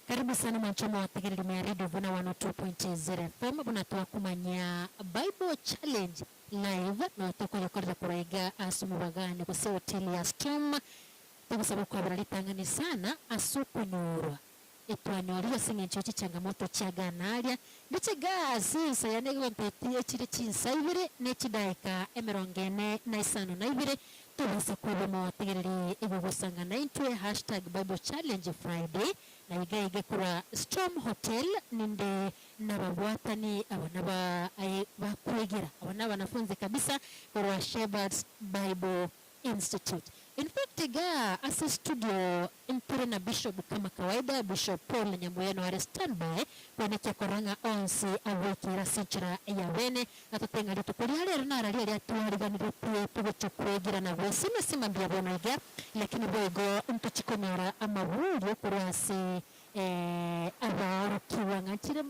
Karibu sana mwanchama wa tegere limea radio vuna 102.0 FM bunatoa kumanya Bible Challenge live na otoko yakorera kurega asumubagane kuse hoteli ya Storm tugusaba kwa baralitangani sana asukunyurwa etwanyorira singe nchochi changamoto chaganalia ndiche gazi sayanege mpetiye chiri chinsaibire nechidaika emerongene na isano na ibire tubasa kuba mwategereri ibugusanga na intwe #Bible Challenge Friday na igaiga kura Storm Hotel ninde nababwatani abanaba bakwegera abana banafunze kabisa kura Shepherd's Bible Institute. In fact, asa studio impere na Bishop kama kawaida Bishop Paul Nyamboyano are standby kwa koranga onsi awekira sinchira ya wene atutenga litukuri hali runara liya atuwariganire tuwechukwegera na wesime sima mbia bonaiga lakini boigo mtuchikomera amawuri kurasi aborokiwa ngachire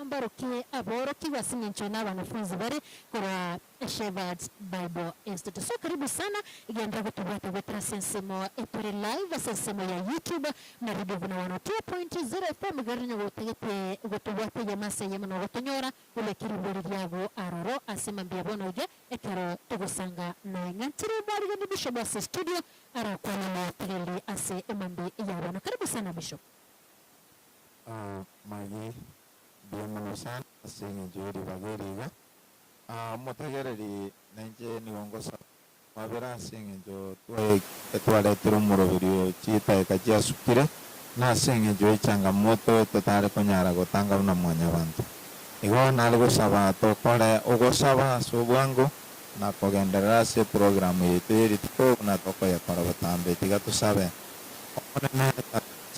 mbarokiwe aborokiwa sinencho n'abanafunzi bari kura Shepherd's Bible Institute. So karibu sana igenda kutubata wetra sensemo epore live sensemo ya YouTube na radio vuna 102.0 FM garanya wotegete gutubata yamase yamano gutonyora ule kiribori ryago aroro asema mbia bonoge ekero tugusanga na ngantire bari gani Bishop ase studio ara kwa na tegeli ase emambi yabona. Karibu sana Bishop. Magi bienvenido singe jodi bageriga motegereri nanje niwongosa mabera singe jo twale turumuro video chita ekajia sukire na singe jo changamoto totale konyara gotanga una mwanya bantu igo nalgo saba to kole ogosaba subwango na kogenderera se program yetu ritiko na toko ya para batambe tiga tusabe onene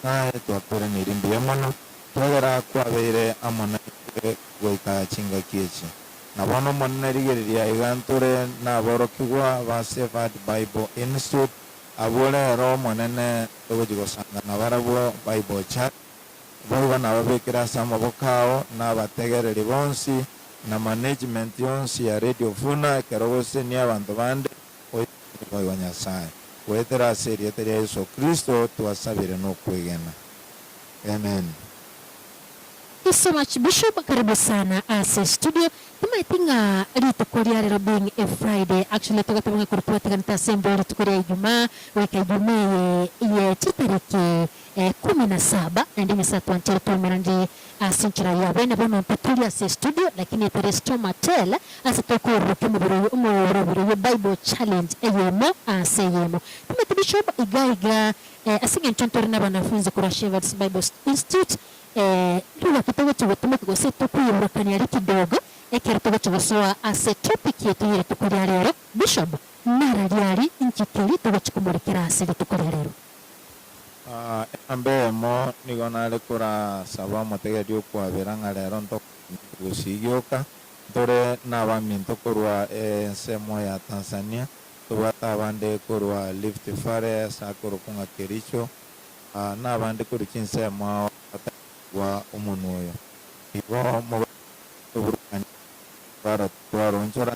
sae tuakore nirimbi amono twagera kwabere amona goika chinga kiechi na bono monna rigeriria iganture na borokigwa ba Shepherd Bible Institute abole ro monene tugojigosanga na barabwo Bible Church boga na babekira samabokao na bategereri bonsi na management yonsi ya radio funa kerogose ni abantu bande oyo Nyasaye wetera serie tere Yesu Kristo tuwasabire no kwegena. Amen. Thank you so much Bishop, karibu sana ase studio. Tumaitinga litukoria lero being a Friday. Actually tukatabunga kurupua tiganita sembo litukoria Ijumaa weka Ijumaa ye titariki 17 ndi misatu anchero tumerandi sinchira ya wene bono mpatulia ase studio lakini tere Storm Hotel ase tokoro kemubiro Bible Challenge eyemo ase yemo. Tumati Bishop igaiga asinge nchontori na banafunzi kura Shepherd's Bible Institute lula kitago chugotuma kugose tukuyura kanyari kidogo ekero tugochugoswa ase topic yetu yere tukoria rero Bishop nara ryari inchitiri tugochikumurikira ase tukoria rero. Ambe mo nigonale kura saba motegeri okwabera ngarero nto gusigioka tore naba minto kurwa ensemo ya Tanzania tubata bande kurwa Lift Fare sakuru kunga Kericho nabande kuri kinsemo wa umunuyo ibo mo tuburukanye para twaronchora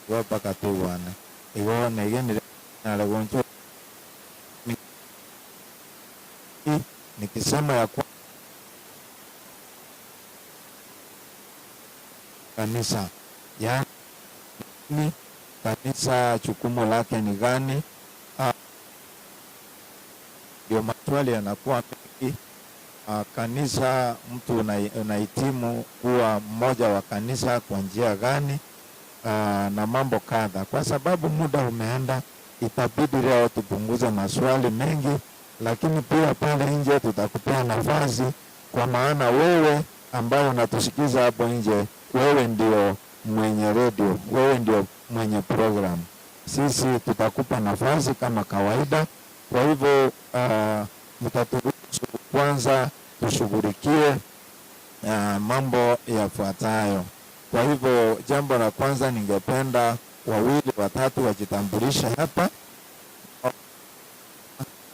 wa pakatuwana ibo negenire nale goncho nikisema ya kwa kanisa ya ni kanisa chukumo lake ni gani ndio maswali yanakuwa mengi. Kanisa mtu unahitimu kuwa mmoja wa kanisa kwa njia gani na mambo kadha. Kwa sababu muda umeenda itabidi leo tupunguze maswali mengi, lakini pia pale nje tutakupea nafasi kwa maana wewe ambaye unatusikiza hapo nje wewe ndio mwenye radio, wewe ndio mwenye program. Sisi tutakupa nafasi kama kawaida. Kwa hivyo mtaturuhusu kwanza tushughulikie mambo yafuatayo. Kwa hivyo jambo la kwanza ningependa wawili watatu wajitambulisha hapa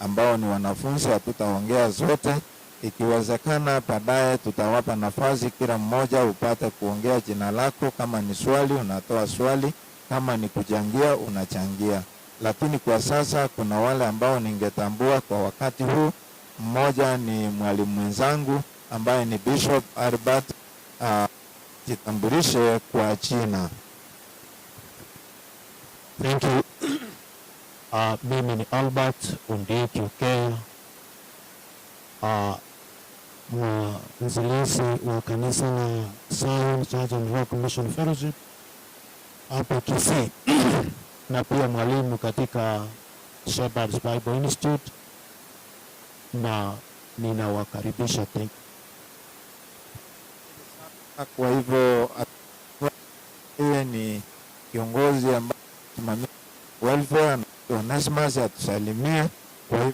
ambao ni wanafunzi. Hatutaongea zote, ikiwezekana baadaye tutawapa nafasi kila mmoja upate kuongea jina lako. Kama ni swali unatoa swali, kama ni kuchangia unachangia. Lakini kwa sasa kuna wale ambao ningetambua kwa wakati huu Mmoja ni mwalimu mwenzangu ambaye ni Bishop Albert, jitambulishe kwa jina. Thank you. Mimi ni Albert Undiki Ukea, mwanzilishi wa kanisa la Zion Church and Rock Mission Fellowship hapa Kisii na pia mwalimu katika Shepherd's Bible Institute, na ninawakaribisha tena. Kwa hivyo yeye ni kiongozi ambaye anasimamia welfare, na Onesimus atusalimie. Kwa hivyo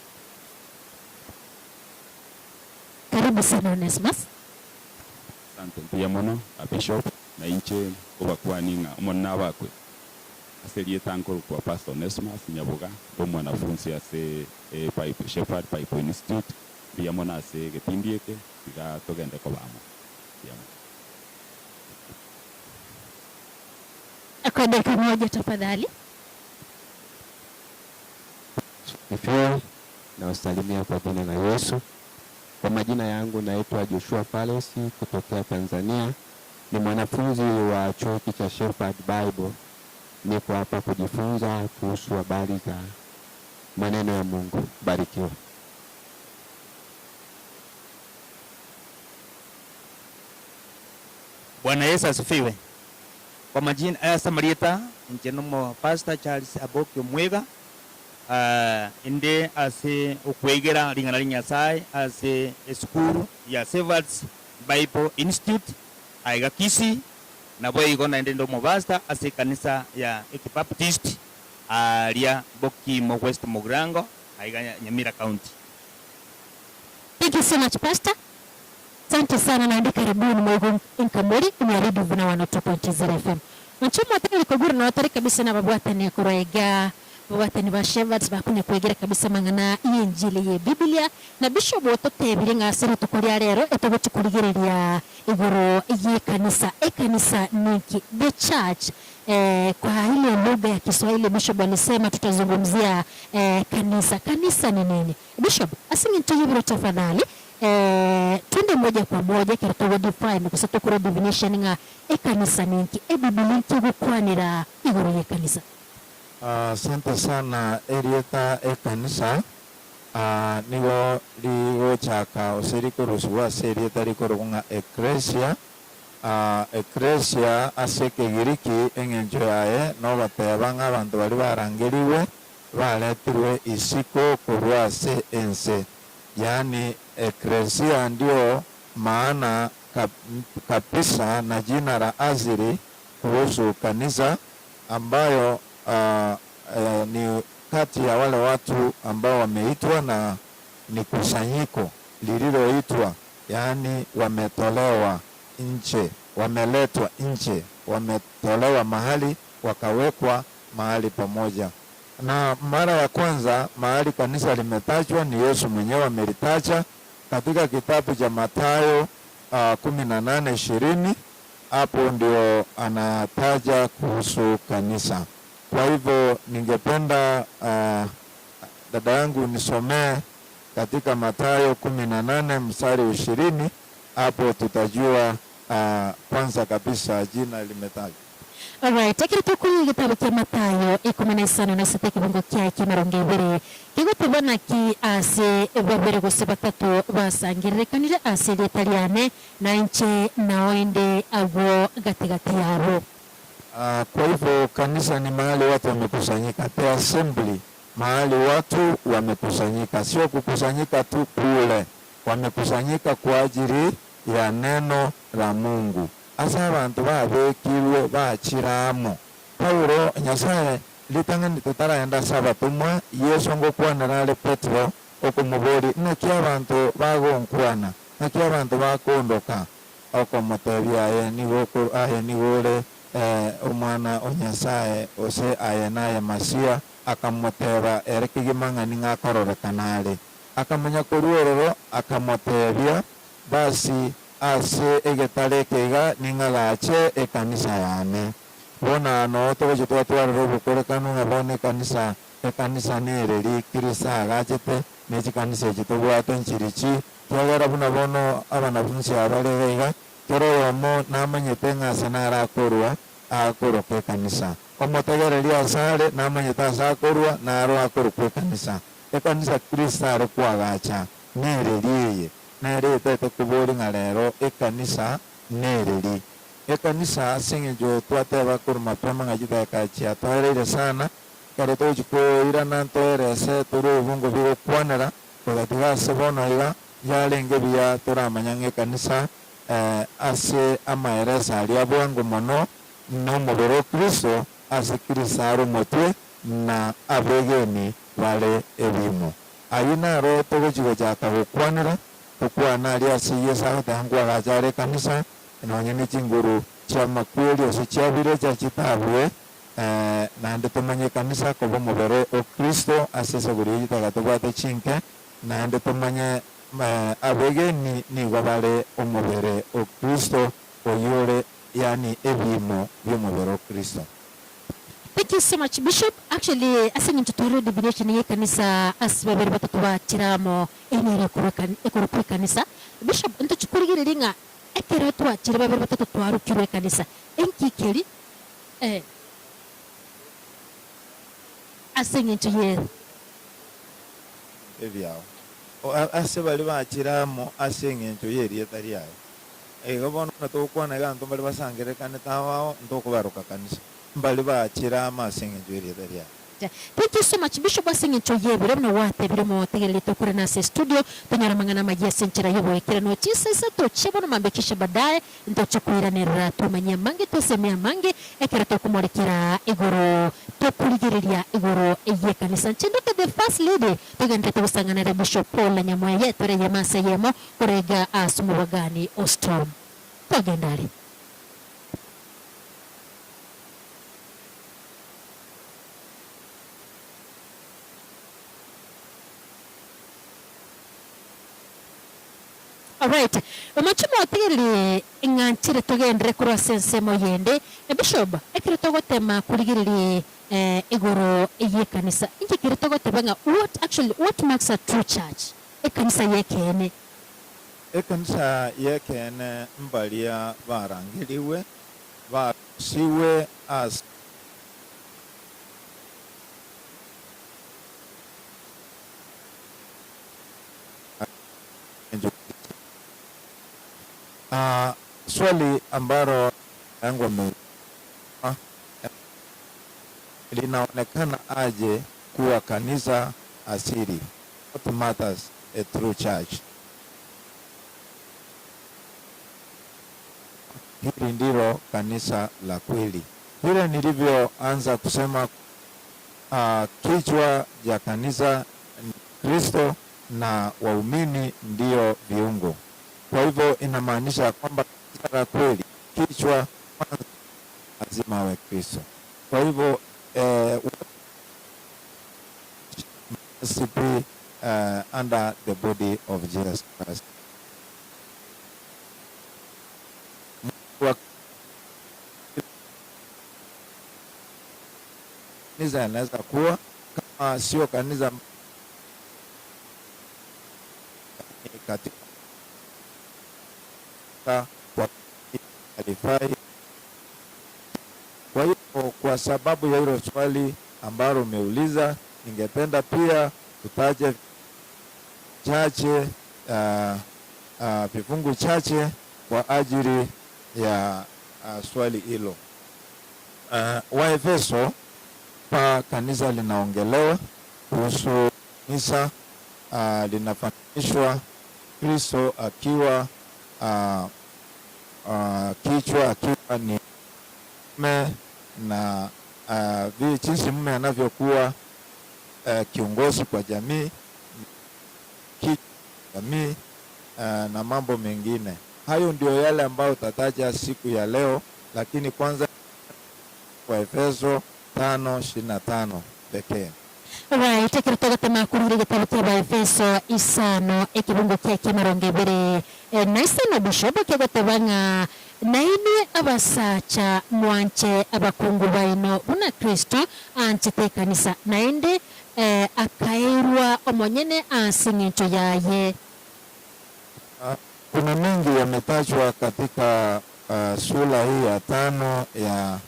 Karibu sana Onesimus. Asante pia mono Bishop na inche kuba kwaninga umona bakwe aseliye tanko kwa Pastor Onesimus Nyabuga bo mwanafunzi ase Bible Shepherd Bible Institute pia mona ase getindieke biga togende ko bamo pia. Kwa dakika moja tafadhali. Nifiwe na wasalimia kwa jina la Yesu. Kwa majina yangu naitwa Joshua Palesi kutokea Tanzania. Ni mwanafunzi wa chuo cha Shepherd Bible. Niko hapa kujifunza kuhusu habari za maneno ya Mungu. Barikiwa. Bwana Yesu asifiwe. Kwa majina ya Samarieta njenomo Pastor Charles Aboki Omwega, inde ase ukwegera lingana Nyasaye ase school ya Shepherd's Bible Institute aiga Kisii, na boigo na ndo Pastor ase kanisa ya Ekibaptist alia Boki mo West Mogrango aiga Nyamira County. Thank you so much Pastor. Asante sana na ndika karibuni Mwego Inkamori kumyaridu vuna 102.0 FM. Mchumo atari kuguru na watari kabisa na babuatani kuraiga babuatani ba Shepherds bakunya kwegera kabisa mangana injili ye Biblia na Bishop ototebire ngasero tukoria rero etogotukurigereria igoro ye kanisa niki the church. Kwa ile lugha ya Kiswahili Bishop alisema tutazungumzia kanisa ni nini? Bishop asingintoyibiro tafadhali. Twende moja kwa moja kiratoa define kusatu kura definition nga kanisa ninki Biblia gukwanira igoro ye kanisa. Asante sana Erieta kanisa nigo ligo chaka osiriko rusuwa Erieta rikoronga Ecclesia. Ecclesia aseke giriki engenjo yae no batebanga abantu bali barangeriwe baletirwe isiko kurwa se ense, yani Ecclesia ndio maana kabisa na jina la azili kuhusu kanisa, ambayo ni kati ya wale watu ambao wameitwa na ni kusanyiko lililoitwa, yani wametolewa nje, wameletwa nje, wametolewa mahali wakawekwa mahali pamoja. Na mara ya kwanza mahali kanisa limetajwa ni Yesu mwenyewe amelitaja katika kitabu cha Mathayo 18:20. Hapo ndio anataja kuhusu kanisa. Kwa hivyo ningependa dada yangu nisomee katika Mathayo 18:20. Hapo tutajua kwanza kabisa jina limetajwa. Alright, takiri tukuli kitabu kia Mathayo 19:7 kibungo kia kimarongo ibere kigutubona ki ase babere gose batatu basangirikanire ase Italiane na inche naoinde abo gatigati yabo. Kwa hivyo kanisa ni mahali watu wamekusanyika, the assembly, mahali watu wamekusanyika, sio kukusanyika tu kule, wamekusanyika kwa ajili ya neno la Mungu. Asa abantu babekirwe bachiramo Paulo Nyasaye litangani tutaraenda sabatumwa Yesu ngokwana ale Petro okumubori nakia abantu bagonkwana nakia abantu bakondoka okomotebia aye nigore umwana onyasaye ose aye naye Masia akamoteba erekigimangani ngakororekanale akamanya kuruororo akamotebia basi ase egetare kega ningalache ekanisa yane bona no to je to atwara robo korekanu ngabone kanisa ekanisa nereri kirisa agachete n'ekikanisa eki tobwate nkirichi kyagera buna bono abanafunzi abalegaiga kero omo namanyete ng'ase narakorwa akoroka ekanisa omotegereria asare namanyete ase akorwa naro akorokwa ekanisa ekanisa kristo are kwagacha nereri eye nere etete kubori ng'a rero ekanisa nereri ekanisa ase eng'encho twateba korwa mapema ng'a chiteka chiatoereire sana kare tochikoirana ntoerese tore obongo bigokwanera togatiga ase bono iga yarenge buya toramanya ng'ekanisa ase amaeresa aria bwango mono n'omobere o kristo ase kristo are omotwe na abegeni bare ebimo aywo naro togochigochaka gokwanera gokwana aria ase yesu agotangwa are ekanisa nonya ne chinguru chia makweli ase chiabire chiachitabwe naende tomanye ekanisa koba omobere o kristo ase eseguri gitaka tobwate chinke naende tomanye abegeni nigo bare omobere o kristo oyore yani ebimo by'omobere o kristo. Thank you so much, Bishop. Actually, asing intutoro divination ye kanisa asibabere batatu batiramo enere ekoroka kanisa. Bishop, ntuchukurigire ringa ekero twachire babere batatu twarukirwe kanisa. Enkikeri asing intuye ebyao ase bali bakiramo ase eng'encho y'erieta riaye igo bono natokwana iga nto bali basangerekane tabao ntokobaroka kanisa bali bakiramo ase eng'encho y'erieta riaye. Thank you so much, Bishop. Asing intuye bire mno wate bire mo tegelele tokure na se studio tonyara mangana magia senchera yobo ekira no chisa isa to chebono mambekisha baadaye ntochukuira nera tumanya mange tosemea mange ekira tokumorikira igoro tokuligireria igoro eye kanisa chindoka the first lady togende togusangana na Bishop Paul Nyamweye tore yemase yemo kurega asumubagani ostom togendari. Alright, omachumo otigiriri ing'anchire togendere kurwa sensemo yende Bishop ekire togotema kurigiriri igoro eye kanisa inki kire togoteba ng'a what makes a true church ekanisa yekene Ekanisa yekene mbalia barangiriwe basiwe as swali ambaro yangu linaonekana aje kuwa kanisa asili? What matters a true church? Hili ndilo kanisa la kweli. Vile nilivyoanza kusema, kichwa ya kanisa ni Kristo na waumini ndio viungo. Kwa hivyo inamaanisha kwamba kanisa la kweli, kichwa kwanza lazima awe Kristo. Kwa hivyo must be under the body of Jesus Christ. Kanisa inaweza kuwa kama sio kanisa katika kwa alifai. Kwa hiyo kwa sababu ya hilo swali ambalo umeuliza, ningependa pia tutaje chache vifungu chache kwa ajili ya swali hilo. Waefeso pa kanisa linaongelewa kuhusu kanisa linafananishwa Kristo akiwa kichwa, akiwa ni mume na jinsi mume anavyokuwa kiongozi kwa jamii, jamii na mambo mengine. Hayo ndio yale ambayo tataja siku ya leo, lakini kwanza kwa Efeso 5:25 pekee. Right, ekiritogatema kurire gitabo kia Efeso isano ekibungo kia kimarongo ibere na isano Bishop kigotebanga naine abasacha mwanche abakungu baino buna Kristo anchite kanisa naende akairwa omonyene asing'incho yaye. Kuna mengi yametajwa katika sura hii ya 5 ya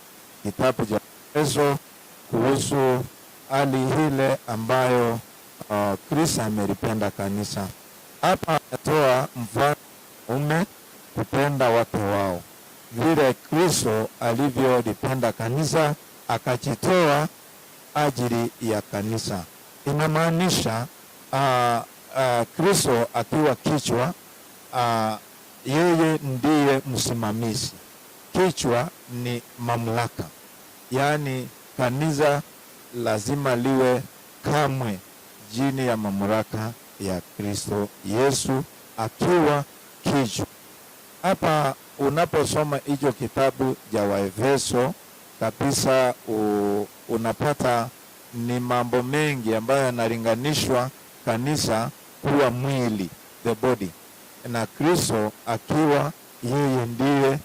kitabu cha Efeso kuhusu hali ile ambayo Kristo amelipenda kanisa. Hapa anatoa mfano ume kupenda wake wao, vile Kristo alivyolipenda kanisa akajitoa ajili ya kanisa. Inamaanisha Kristo akiwa kichwa, yeye ndiye msimamizi. Kichwa ni mamlaka, yaani kanisa lazima liwe kamwe chini ya mamlaka ya Kristo Yesu akiwa kichwa. Hapa unaposoma hicho kitabu cha Waefeso kabisa, unapata ni mambo mengi ambayo yanalinganishwa kanisa kuwa mwili, the body, na Kristo akiwa yeye ndiye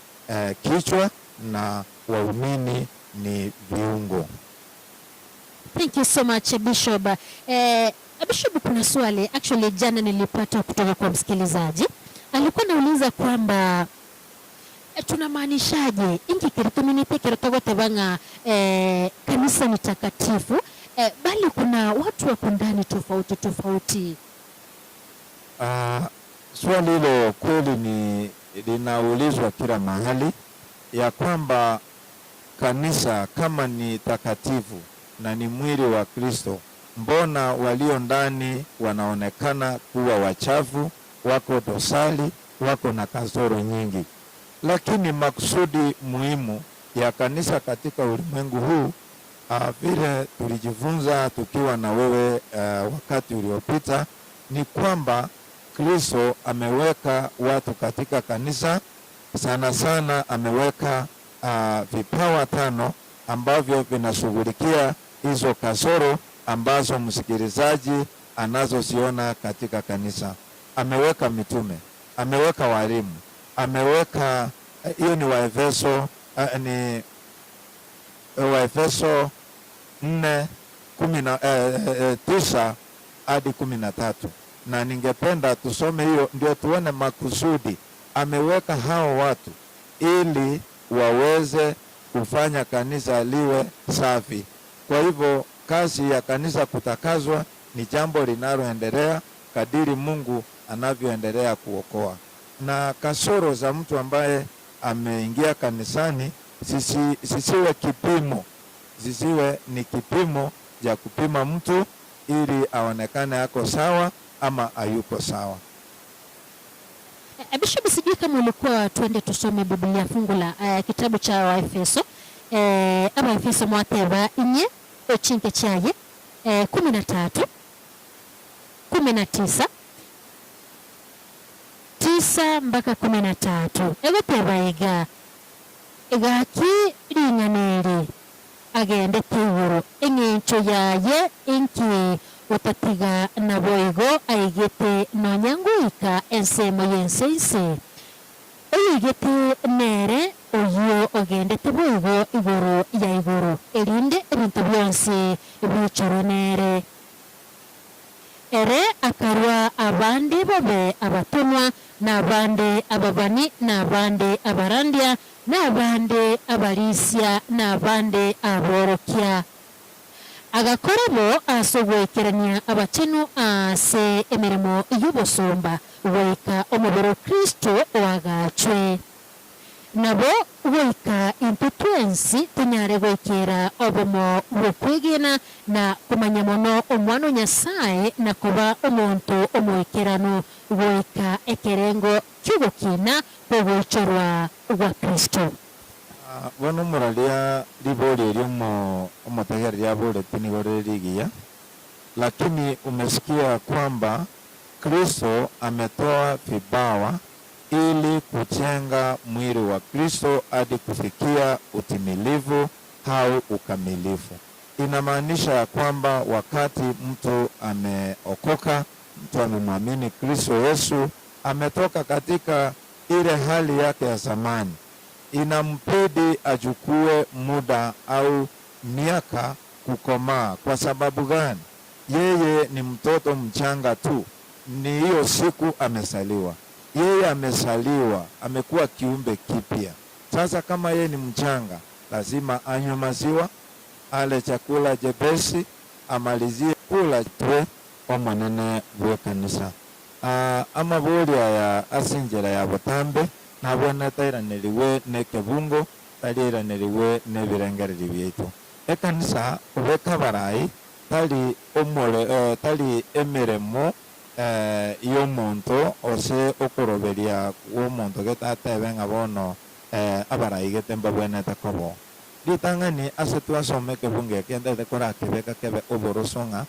kichwa na waumini ni viungo. Thank you so much, Bishop. Bishop, kuna swali actually jana nilipata kutoka kwa msikilizaji. Alikuwa nauliza kwamba tunamaanishaje ingi kiritumini kiritogote banga kanisa ni takatifu, bali kuna watu wako ndani tofauti tofauti. Swali hilo kweli ni linaulizwa kila mahali, ya kwamba kanisa kama ni takatifu na ni mwili wa Kristo, mbona walio ndani wanaonekana kuwa wachafu, wako dosari, wako na kasoro nyingi? Lakini makusudi muhimu ya kanisa katika ulimwengu huu, vile tulijifunza tukiwa na wewe wakati uliopita, ni kwamba Kristo ameweka watu katika kanisa, sana sana ameweka vipawa 5 ambavyo vinashughulikia hizo kasoro ambazo msikilizaji anazoziona katika kanisa. Ameweka mitume, ameweka walimu, ameweka hiyo ni Waefeso ni Waefeso 4:9 hadi 13, na ningependa tusome hiyo ndio tuone makusudi. Ameweka hao watu ili waweze kufanya kanisa liwe safi. Kwa hivyo kazi ya kanisa kutakazwa ni jambo linaloendelea kadiri Mungu anavyoendelea kuokoa. Na kasoro za mtu ambaye ameingia kanisani zisiwe kipimo, zisiwe ni kipimo cha kupima mtu ili aonekane ako sawa ama hayuko sawa. Bishop, sijui kama ulikuwa tuende tusome Biblia fungu la kitabu cha Waefeso Abaefeso mwateba inye ochinke chaye 13 19 9 mpaka 13. Egoteba egaki ringaneri agende kiguru eng'encho yaye inki utatiga na boigo aigete nonyanguika ensemo yensense oigete nere oyo ogendete boigo iguru ya iguru erinde ebintu byonse bichoro nere ere akarwa abandi babe abatumwa n'abandi ababani n'abandi abarandia n'abandi abarisya n'abandi aborokya agakorabo asogwekerania abakenu ase emirimo y'obusumba weka omubiro Kristo wagachwe nabo weka intutwensi tunyare gwekera obomo bwokwegena na kumanya mono omwana Nyasaye na kuba omuntu omwekerano weka ekerengo ky'ugukina kw'obwichorwa bwa Kristo. Bono muralia libori eliomo omotegera liabore tinigore ligia, lakini umesikia kwamba Kristo ametoa vipawa ili kujenga mwili wa Kristo hadi kufikia utimilifu au ukamilifu. Inamaanisha ya kwamba wakati mtu ameokoka, mtu amemwamini Kristo Yesu, ametoka katika ile hali yake ya zamani, inampidi achukue muda au miaka kukomaa. Kwa sababu gani? yeye ni mtoto mchanga tu, ni hiyo siku amesaliwa. Yeye amesaliwa, amekuwa kiumbe kipya. Sasa kama yeye ni mchanga, lazima anywe maziwa, ale chakula jepesi, amalizie kula twe omwanene bwe kanisa. Amabulia ya asinjira ya butambe nabona tairaniriwe nekebungo taliraniriwe nebirengereri byaitu. Ekanisa ubeka barayi tali omole tali emiremo y'omuntu ose okoroberia w'omuntu getatebe nga bono abarayi getemba bwenete kobo. Litang'ani ase twasome ekebungo ekendete korakebeka kebe oboroso ng'a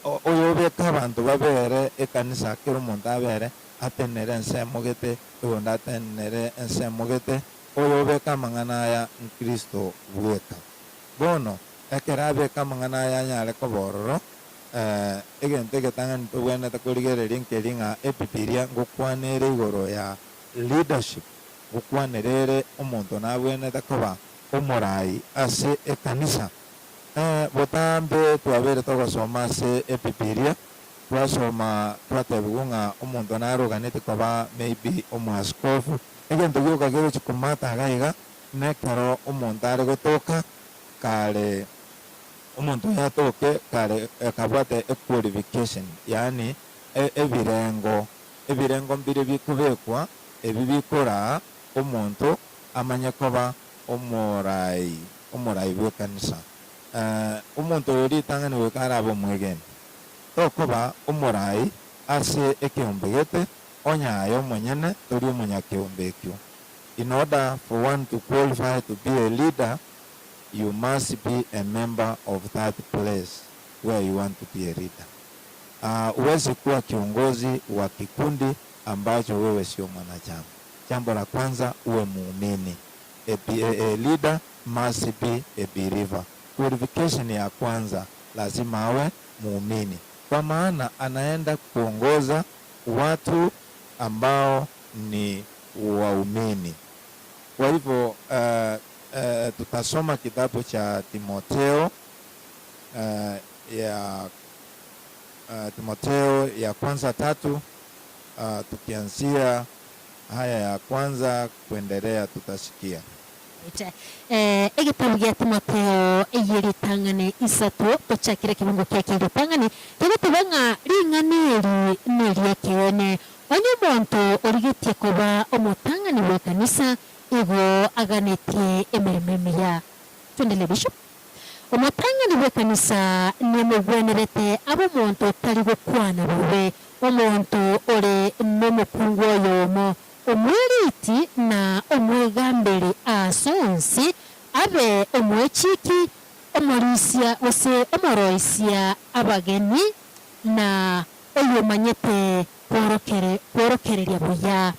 oyo obeka abantu babere ekanisa kero omonto abere atenere ensemo gete ogondo atenere ensemo gete oyo obeka amang'ana aya nkristo bweka bono ekero abeka amang'ana aya anyare kobororo egento egetang'ani tobwenete korigereria nkeri ng'a ebibiria ngokwanere igoro ya leadership gokwanere omonto nabwenete koba omorai ase ekanisa. Botambe twabere togosoma ase ebibiria twasoma twatebiwa ng'a omonto naroganete koba maybe omwaskofu egento gioka gegochi komata iga nekero omonto are gotoka kare omonto yatoke kare kabwate qualification, yani ebirengo mbire bikobekwa ebi bikora omonto amanye koba omorai bw'ekanisa. Omonto oyo ritang'ani gwekara aba omwegeni tokoba omorai ase ekeombe gete onyaye omonyene tori omonyakeombe ekio. In order for one to qualify to be a leader, you must be a member of that place where you want to be a leader. Uweze kuwa kiongozi wa kikundi ambacho wewe sio mwanachama. Jambo la kwanza, uwe muumini. A leader must be a believer. Qualification ya kwanza lazima awe muumini, kwa maana anaenda kuongoza watu ambao ni waumini. Kwa hivyo tutasoma kitabu cha Timotheo Timotheo ya kwanza 3 tukianzia haya ya kwanza kuendelea tutasikia. Egitabu gya Timotheo eyeritang'ani 3 tochakire kibungo kia kiritang'ani kigotubanga ring'ani neriekene onye omonto origetie koba omotang'ani bwa kanisa igo aganetie emirimo emiya. Twendele bishop. Omotang'ani bwa kanisa nemogwenerete abo omonto tari gokwana bobe omonto ore n'omukungu oyomo omweriti na omwegambere asonsi abe omwechiki omorisia ose omoroisia abageni na oyo manyete kworokereria buya.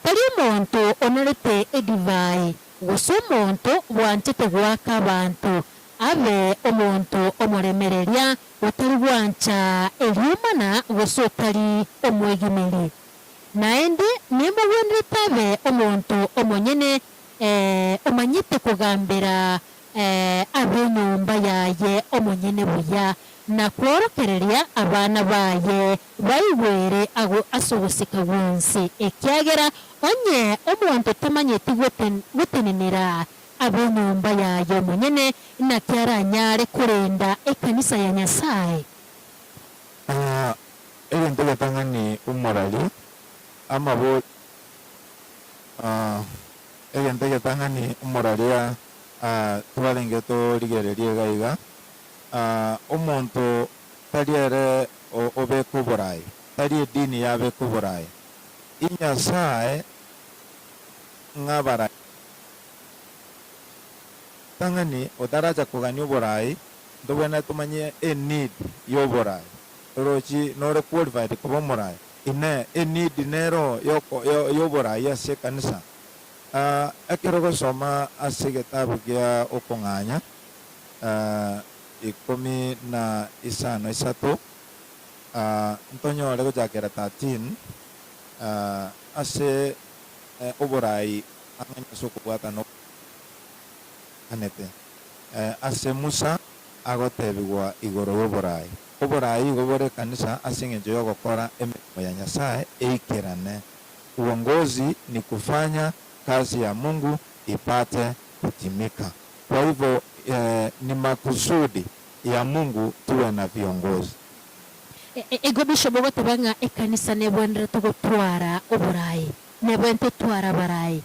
Tari omonto onorete edivai gose omonto bwanchete gwaka abantu abe omonto omoremereria otari bwancha eriomana gose otari omwegimeri. Naende nemogwenerete abe omonto omonyene omanyete kugambira abe enyomba yaye omonyene buya na kworokereria abana baye baigwere ase ogosika bwonsi ekiagera onye omonto tamanyeti gotenenera abe enyomba yaye omonyene naki aranyare kurenda ekanisa ya Nyasaye. Egento getang'ani omorari amabo egento getang'ani omoraria twarenge torigererie gaiga omonto tari ere obeka oborai tari edini yabeka oborai inyasaye ng'abarai tang'ani otaracha kogania oborai ntobwene tumanye enid y'oborai orochi nore qualified koba omorai ine enid nero y'oborai ase ekanisa. Ekero gosoma ase egetabu gia okong'anya 13 ntonyore gochakera 13 ase oborai ang'anya ase okobwatana anete ase Musa agotebigwa igoro y'oborai oborai gobore kanisa ase eng'encho ya ogokora emirimo ya Nyasaye eikerane. Uongozi ni kufanya kazi ya Mungu ipate kutimika. Kwa hivyo ni makusudi ya Mungu tuwe na viongozi. Ego Bishop ogotebanga ekanisa nebwendera tugotwara oborai nebwente twara barai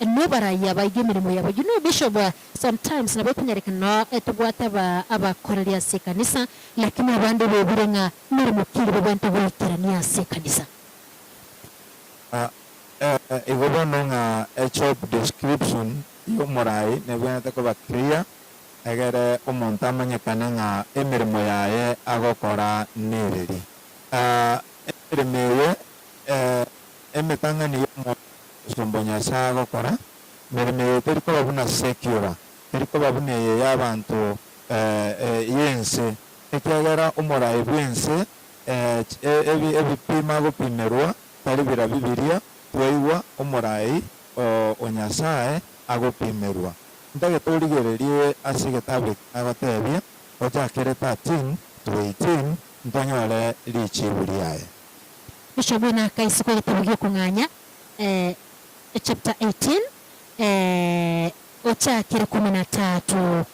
no barai abaige emirimo yabo. You know Bishop, sometimes nabo kunyerekana tugwata abakoreri ase ekanisa lakini abandi bebire ng'a mirimo kiri babwente goikerania ase ekanisa. Igo bono ng'a job description y'omorai nebwente koba clear egere omonto amanyekane ng'a emirimo yaye agokora nereri. Emirimo eye emetang'ani y'omosombo Nyasaye agokora emirimo eye terikoba buna secular, terikoba buna eye y'abantu y'ense ekiagera omorai bw'ense ebipima gopimerwa tari bira bibiria twaigwa omorai o Nyasaye agopimerwa. Ntageturigererie ase egetabu agotebia ochakere 13 to 18 ntonyore richibu riaye. Bishop na kaisi kwa gitabu gyo kung'anya chapter 18 ochakere 13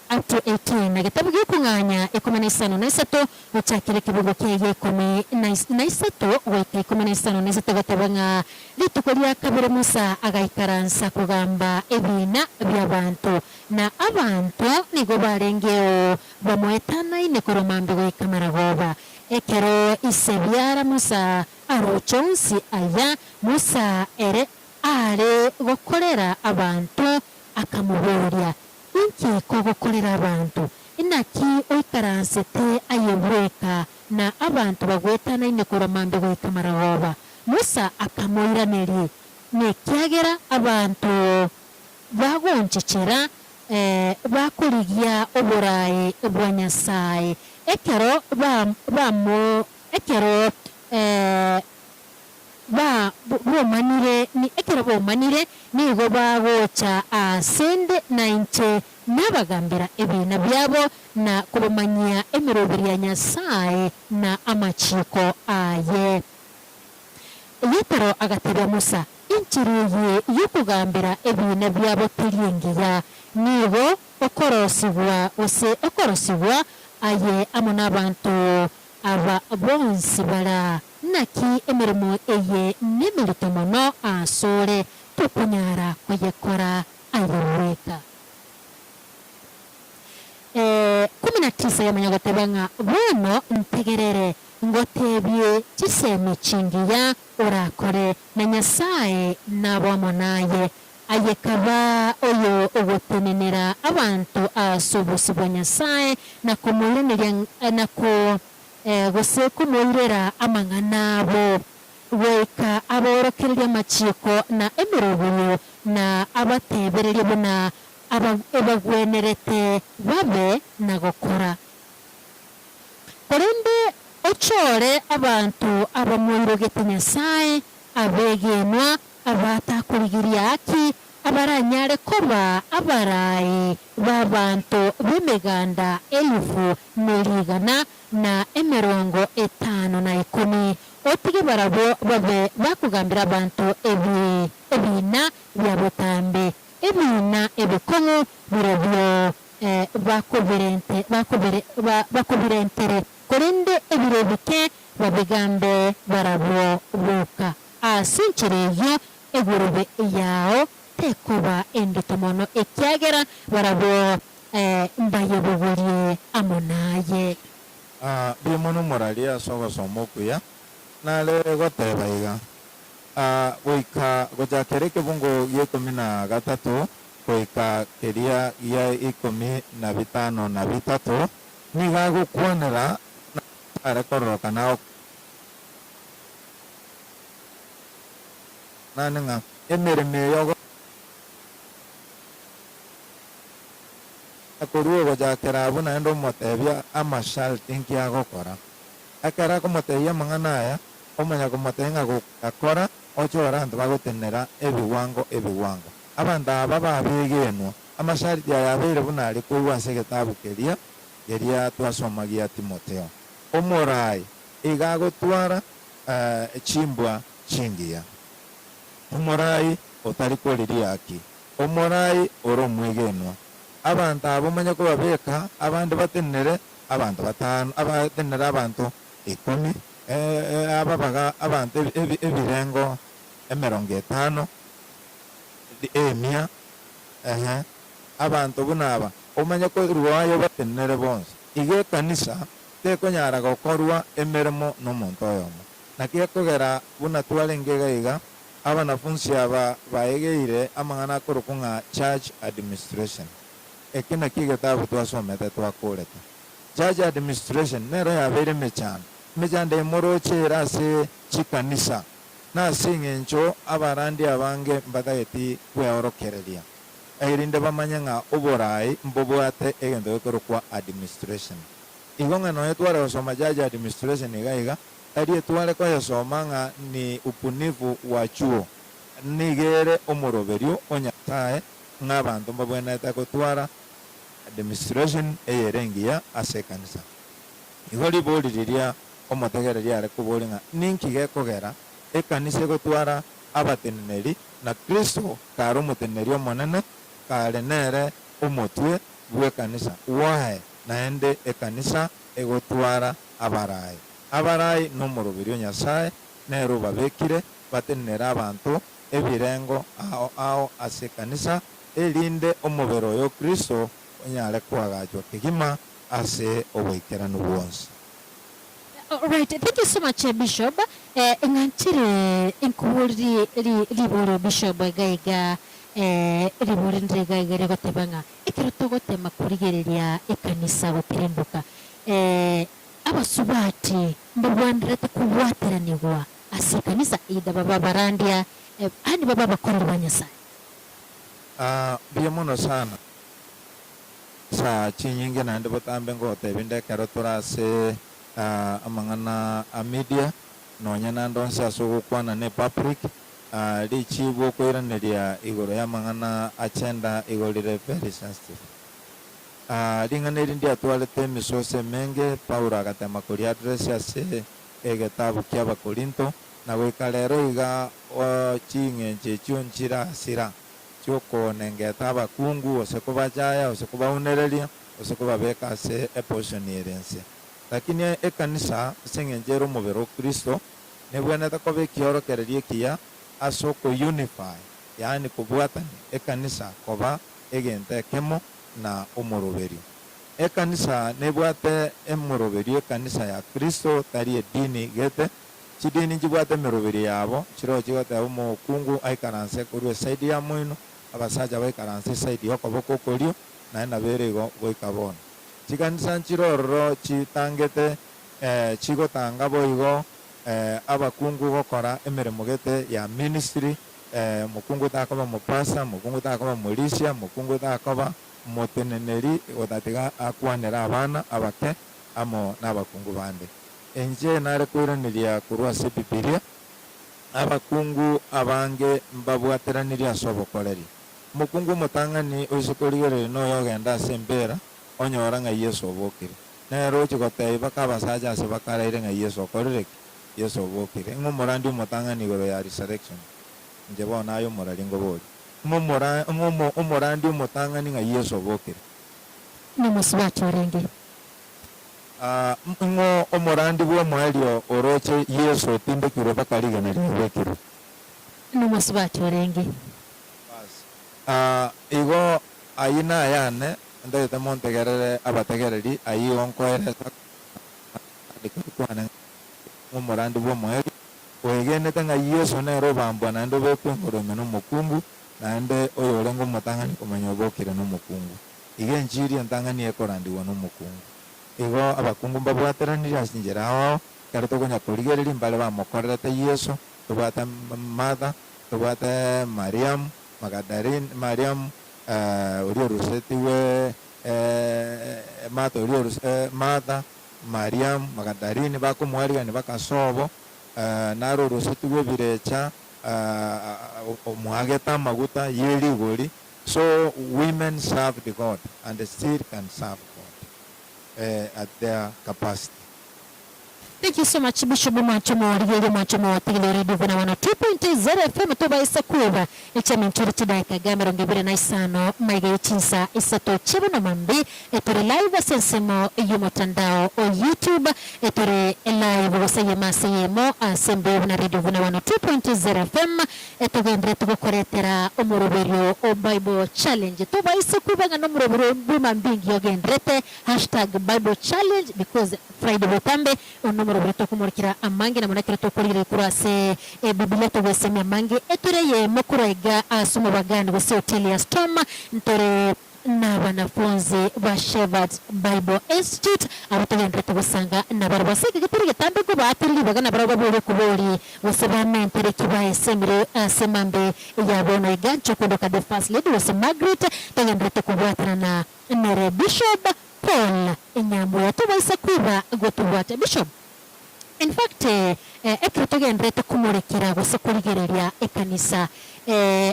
up to 18 na gitabu gyo kung'anya 15 ochakere kibugo keye 13 goika 15 gatebanga rituko lya kabiri Musa agaikaransa kugamba ebina by'abantu na abantu nigo barengeo bamwetanaine koromambe goika maragoba ekero isebyara Musa arochonsi aya Musa ere are gokorera abantu akamuboria inki ko gokorera abantu inaki oikaransete ayebweka na abantu bagwetanaine koromambe goika maragoba. Musa akamoiraneri nekiagera abantu bagonchechera bakurigia oborai bwa Nyasaye ekero bomanire nigo bagocha asende na inche nabagambira ebina byabo na kubamanyia emiroberi ya Nyasaye na amachiko aye. Yetero agatebya Musa inchiriye yokugambira ebina byabo teringiya nigo okorosibwa aye amo n'abantu aba bonsi bara naki emirimo eye nemirito mono asore tukunyara kuyekora ayeweka. 19 yamanyagotebanga bono ntegerere ngotebye chiseme chingiya orakore na Nyasaye nabo naye ayekaba oyo ogotenenera abantu asobosibwa Nyasaye na kumuiranira nako gose kumuirera amang'anabo weka aborokereria amachiko na emiroburo na abatebereria buna abagwenerete babe na gokora korende ochore abantu abamuirogete Nyasaye abegenwa abatakurigiria aki abaranyare koba abarai b'abantu b'emiganda 1,150 na 10 otige barabo babe bakugambira abantu ebina bya butambe ebina ebikomo birobyo bakubirentere korende ebirobike babigambe barabo buka asinchireyo egurube yao tekoba enditomono ekiagera barabo mbayobogorie amonaye. Bimono moralia sogosoma okuya nale goteba iga goika gojakere kebungo g'ikumi na gatatu goika keria gia 15 na bitatu niga gukwanera arekororoka nao nanenga emirimo yogo akoruo gojakera buna endo motebia amashalti nkiagokora akara komotebia amang'ana aya omanya komotenga gokora ochora antu bagotenera ebiwango abantu aba babegenwa amashalti aya abeire buna ari koigwa ase egetabu keria geria twasomagia Timotheo omorai igagotwara chimbwa chingia omorai otari koriria aki omorai oro mwegenwa abantu abo manya ko babeka abandi batenere abantu batano abatenere abantu 10 ababaga abantu ebirengo 50 emia abantu bunaba omanya ko ruwayo batenere bonse ige kanisa tekonyara gokorwa emeremo n'omuntu oyomo nakie kogera buna twarengega iga abanafunzi aba baegeire amang'ana akorokwa ng'a church administration eki naki egetabu twasomete twakorete church administration nero yabeire emechando emorochera ase chikanisa nase eng'encho abarandi abange mbatageti kweorokereria erinde bamanya ng'a oborai mbobwate egento gekorokwa administration igo ng'a noe tware gosoma church administration iga tari tware koyosoma ng'a ni upunifu wa chuo nigere omoroberio onyasaye ng'a abantu mbabwenete gotwara administration eyerengia ase ekanisa igo riboririria omotegereria are kobori ng'a ninki gekogera ekanisa egotwara abateneneri na Kristo kare omoteneneri omonene kare nere omotwe bwa ekanisa wae naende ekanisa egotwara abarai n'omoroberio nyasaye nero babekire batenenera abantu ebirengo ao ase ekanisa erinde omobere oyo Kristo onyare kwagachwa kegima ase oboikeranu bwonsi. All right, thank you so much, Bishop. Ng'anchire inkuhuri liboro Bishop gaiga liboro ndregaiga regotebanga ekero togotema kurigereria ekanisa gotirimbuka abasubati mbabwandirete kubwateranigwa ase ekanisa ida baba barandia hani baba bakondo ba Nyasaye. Biye mono sana sa chinyinge nande botambe ngotebinde kero turase amang'ana a media nonya nandonse ase ogokwana ne public richibu okoiraneria igoro ya amang'ana achenda igorire very sensitive ring'ana eri ndiatwarete emisose menge Paulo agatema koria address ase egetabu kia Abakorinto na goika rero iga ching'enche echio nchirasira chiokonengeta abakungu ase kobachaya ase kobaunereria ase kobabeka ase eportion erense lakini ekanisa ase eng'encho ere omobere o Kristo nebwenete koba ekiorokereria ekiya ase okounify yaani kobwatani ekanisa koba egento ekemo na omoroberio ekanisa nebwate emoroberio ekanisa ya Kristo tari edini gete chidini nchibwate emeroberio yabo chiro chigoteba omokungu aikaranse korwa esaidi ya moino abasacha baikaranse esaidi ya okoboko okorio naende nabere igo goika bono chikanisa nchirororo chitangete chigotanga boigo abakungu gokora emeremo gete ya ministry mokungu takoba mopasa mokungu takoba morisia mokungu takoba moteneneri otatiga akwanera abana abake amo n'abakungu bande enche nare koiraniria korwa ase Bibilia abakungu abange mbabwateraniria ase obokoreri mokungu omotang'ani oise korigereria noyo ogenda ase embera onyora ng'a Yesu obokire nero ochi gotebia baka abasacha ase bakareire ng'a Yesu okorire ki Yesu obokire ng'a omorandi omotang'ani igoro ya resurrection inche bono aye omorari ngobori omorandi omotang'ani ng'a Yesu obokire Nomusubati orenge ng'o omorandi bwa omoerio oroche Yesu otindekirwe baka rigana riobekirwe nomusubati orenge igo ayina ayane ndagete montegerere abategereri ayi onkoeresa kwane omorandi bwa omoerio oegenete ng'a Yesu nero obambwa naende obekwengorome n'omokungu naende oyo orenga omotang'ani komanya obokire n'omokungu iga enchiri entang'ani ekorandiwa n'omokungu igo abakungu mbabwateranirie ase enchera ao kero tokonya korigereria mbare bamokorerete Yesu tobwate Martha tobwate Mariamu Magdalene Mariamu oria orusetiwe Martha Mariamu Magdalene bakomwarigani bakasobo naro orusetiwe ebirecha omwagete amaguta yerigori so women served God and still can serve God at their capacity. Thank you so much, Bishop Mwanchomo, Rigeli Mwanchomo, Tigile Radio Vuna 102.0 FM, tuba isa kuba, ichami nchuri chidai kagame, rongebire na isano, maiga yuchinsa, isato chibu na mambi, etore live sensemo, yumo tandao, o YouTube, etore live wasaye masayemo, asembe vuna Radio Vuna 102.0 FM, etogendre tuko koretera, umuruberio, o Bible Challenge, tuba isa kuba nga umuruberio, buma mbingi yogendrete, hashtag Bible Challenge, because Friday Botambe, numero breto kumurikira amangi na munakira to kurire kurase Biblia to wesemi amangi etureye mukurega asuma bagani wese hotel ya Storm ntore na wanafunzi wa Shepherd Bible Institute abatagendera to basanga na barabase kigiturige tambe ko batiri bagana baraba bore kubori wese bamentere kibaye semire semambe ya bono igancho kudoka the first lady wese Margaret tagendera to kubwatana na Nere Bishop Paul Inyambo to wese kuba gotubwata Bishop. In fact, ekiritogendrete kumurikira gose kurigereria ekanisa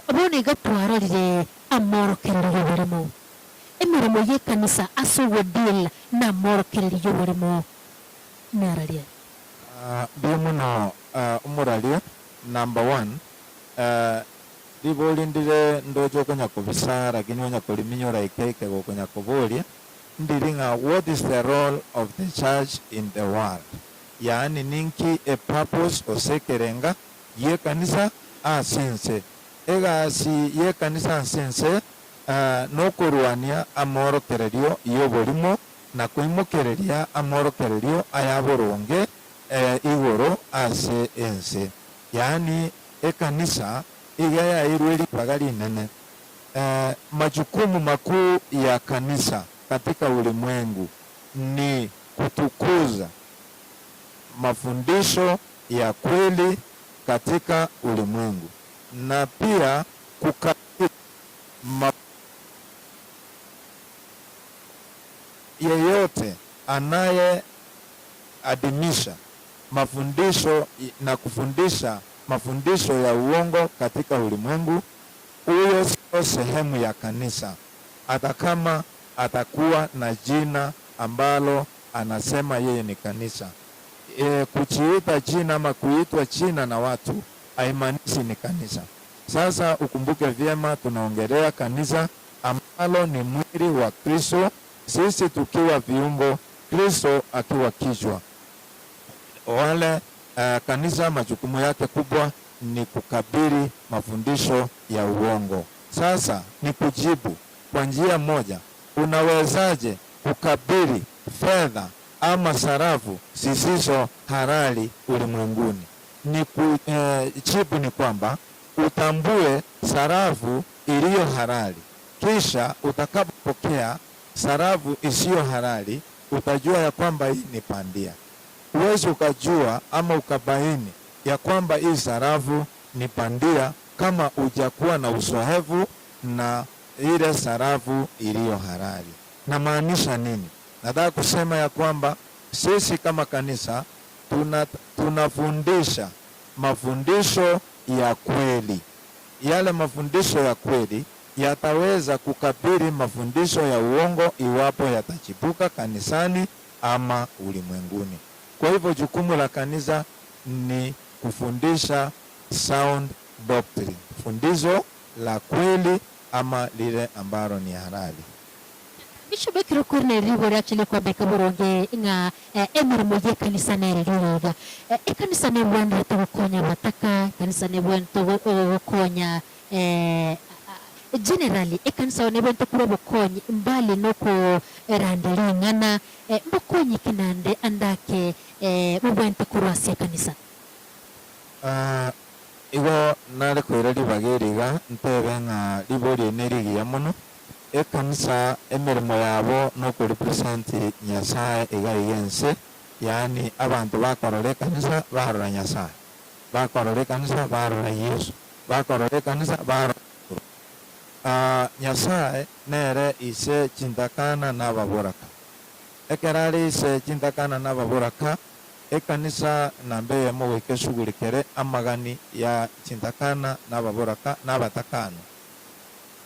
abone gatwarorire amorokerero y'uburimo emirimo y'ekanisa asuwe deal na amorokerero y'uburimo nararia Bimuno umuralia number 1 libolindire ndojo konya kubisara kinyo nya kuliminyora ikeke go konya kubolia ndiringa what is the role of the church in the world. Yaani ninki a purpose osekerenga ye kanisa asense ega si ye kanisa asense no kurwania amorokererio yoborimo na kwimokereria amorokererio ayaboronge igoro ase ense. Yaani ekanisa igaya irweli pagari nene. Majukumu makuu ya kanisa katika ulimwengu ni kutukuza mafundisho ya kweli katika ulimwengu na pia kukabili yeyote anaye adimisha mafundisho na kufundisha mafundisho ya uongo katika ulimwengu, huyo sio sehemu ya kanisa, hata kama atakuwa na jina ambalo anasema yeye ni kanisa. Kujiita jina ama kuitwa jina na watu haimaanishi ni kanisa. Sasa ukumbuke vyema, tunaongelea kanisa ambalo ni mwili wa Kristo, sisi tukiwa viungo, Kristo akiwa kichwa. Wale kanisa majukumu yake kubwa ni kukabili mafundisho ya uongo. Sasa ni kujibu kwa njia moja, unawezaje kukabili fedha ama sarafu zisizo halali ulimwenguni? Ni kujibu ni kwamba utambue sarafu iliyo halali, kisha utakapopokea sarafu isiyo halali utajua ya kwamba hii ni pandia. Huwezi ukajua ama ukabaini ya kwamba hii sarafu ni pandia kama hujakuwa na uzoefu na ile sarafu iliyo halali. Na maanisha nini? Nataka kusema ya kwamba sisi kama kanisa tunafundisha mafundisho ya kweli. Yale mafundisho ya kweli yataweza kukabili mafundisho ya uongo iwapo yatachipuka kanisani ama ulimwenguni. Kwa hivyo jukumu la kanisa ni kufundisha sound doctrine, fundisho la kweli ama lile ambalo ni halali. Bishop Ekiro kurne ribori actually kwa beka boronge nga emirimo ye kanisa ne riroga kanisa ne bwanda to konya bataka kanisa ne bwanda to konya generally kanisa ne bwanda kuro bokonyi mbali noko randeli ngana bokonyi kinande andake bwanda kuro ase kanisa igo nare kwera ribageriga ntebe nga ribori ne rigiya muno ekanisa emirimo yabo no ku represent Nyasaye igayense. Yani abantu bakorore kanisa barora Nyasaye, bakorore kanisa barora Yesu, bakorore kanisa barora Nyasaye nere ise chintakana n'ababuraka ekerari ise chintakana n'ababuraka ekanisa nambe mo wekeshugulikere amagani ya chintakana n'ababuraka n'abatakano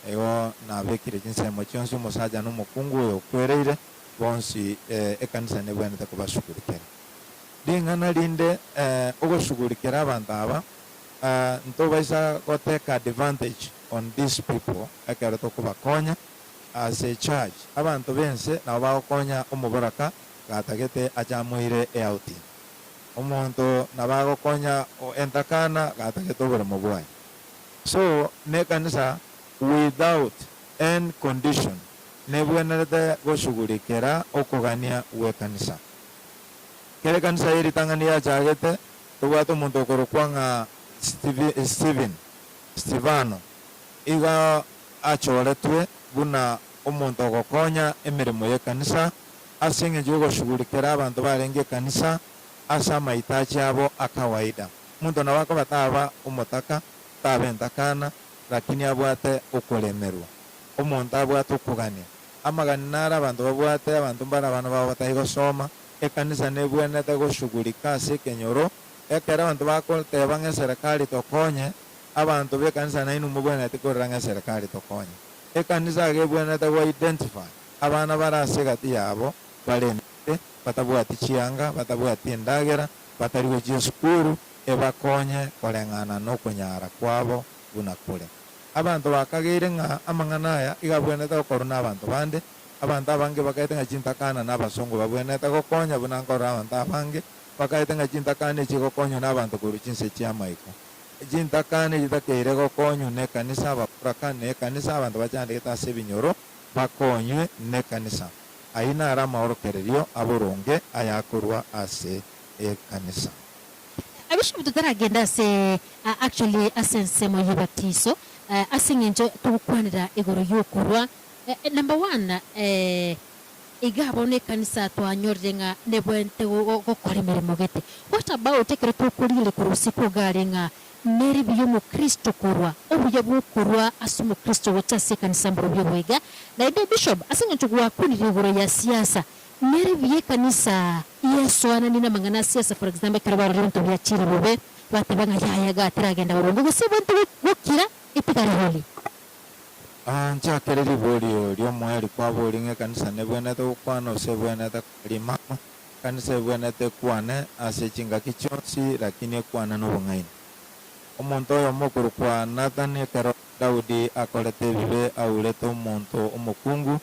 ego nabekire chinsemo chionsi musaja n'umukungu oyo kwereire bonsi ekanisa nebwenete kubashughulikira ling'ana linde okushughulikira abantu aba ntobaisa goteka advantage on these people ekero tokubakonya as a church abantu bense nabo bagokonya omuboraka gatagete achamuire eauti omonto nabagokonya entakana gatagete oboremo bwaye so nekanisa without end condition nebwenerete goshughulikira okugania wekanisa kere kanisa iri tangania chagete tubwate omonto okorokwanga Stevano iga achoretwe buna omonto ogokonya emirimo yekanisa ase eng'encho ogoshughulikira abantu barenge ekanisa ase amahitaji abo akawaida omonto nabo akobataba omotaka taba entakana lakini abwate okulemerwa omonto abwate okugania amagani nara abantu babwate abantu mbara abana babo batahi gosoma ekanisa nebwenete goshughulika ase ekenyoro ekero abantu bakoteba ng'eserikali tokonye abantu b'ekanisa nainu mubwenete korera ng'eserikali tokonye ekanisa gebwenete go-identify abana barase gati yabo baremete batabwati chianga batabwati endagera batari gochia esukuru ebakonye koreng'ana n'okonyara kwabo buna kure abantu bakageire ng'a amang'ana aya igabwenete gokorwa n'abantu bande abantu abange bakaete ng'a chintakana n'abasongo babwenete gokonya buna nkorora abantu abange bakaete ng'a chintakana echigokonywa n'abantu korwa chinse chia maiko chintakana echitakeire gokonywa n'ekanisa abakuraka n'ekanisa abantu bachandegete ase ebinyoro bakonywe n'ekanisa ayio naro amaorokererio aboronge ayakorwa ase ekanisa abishopu tutaragenda ase actually ase ensemo y'ebatiso ase eng'encho togokwanera igoro y'okorwa number one igabo n'ekanisa twanyorire ng'a nebwente gokora emirimo gete what about ekero tokorire korwa usiku gare ng'a neri biyo omukristo korwa obuya bwokorwa ase omukristo gocha ase ekanisa mboro byobwega naende bishop ase eng'encho gwakunire igoro ya siasa neri biyo ekanisa yesoanani n'amang'ana siasa for example ekero barorire ebinto biachire bobe bateba ng'a yaya gatiragenda borongo gose ebinto gokira etigare holi nchakere libolio lyomweri kwabori ng'ekanisa nebwenete gokwana ase ebwenete limama ekanisa ebwenete ekwane ase echingaki chionsi lakini ekwana n'obong'aini omonto oyo omokoro kwa Nathan ekero Daudi akorete ebibe aurete omonto omokungu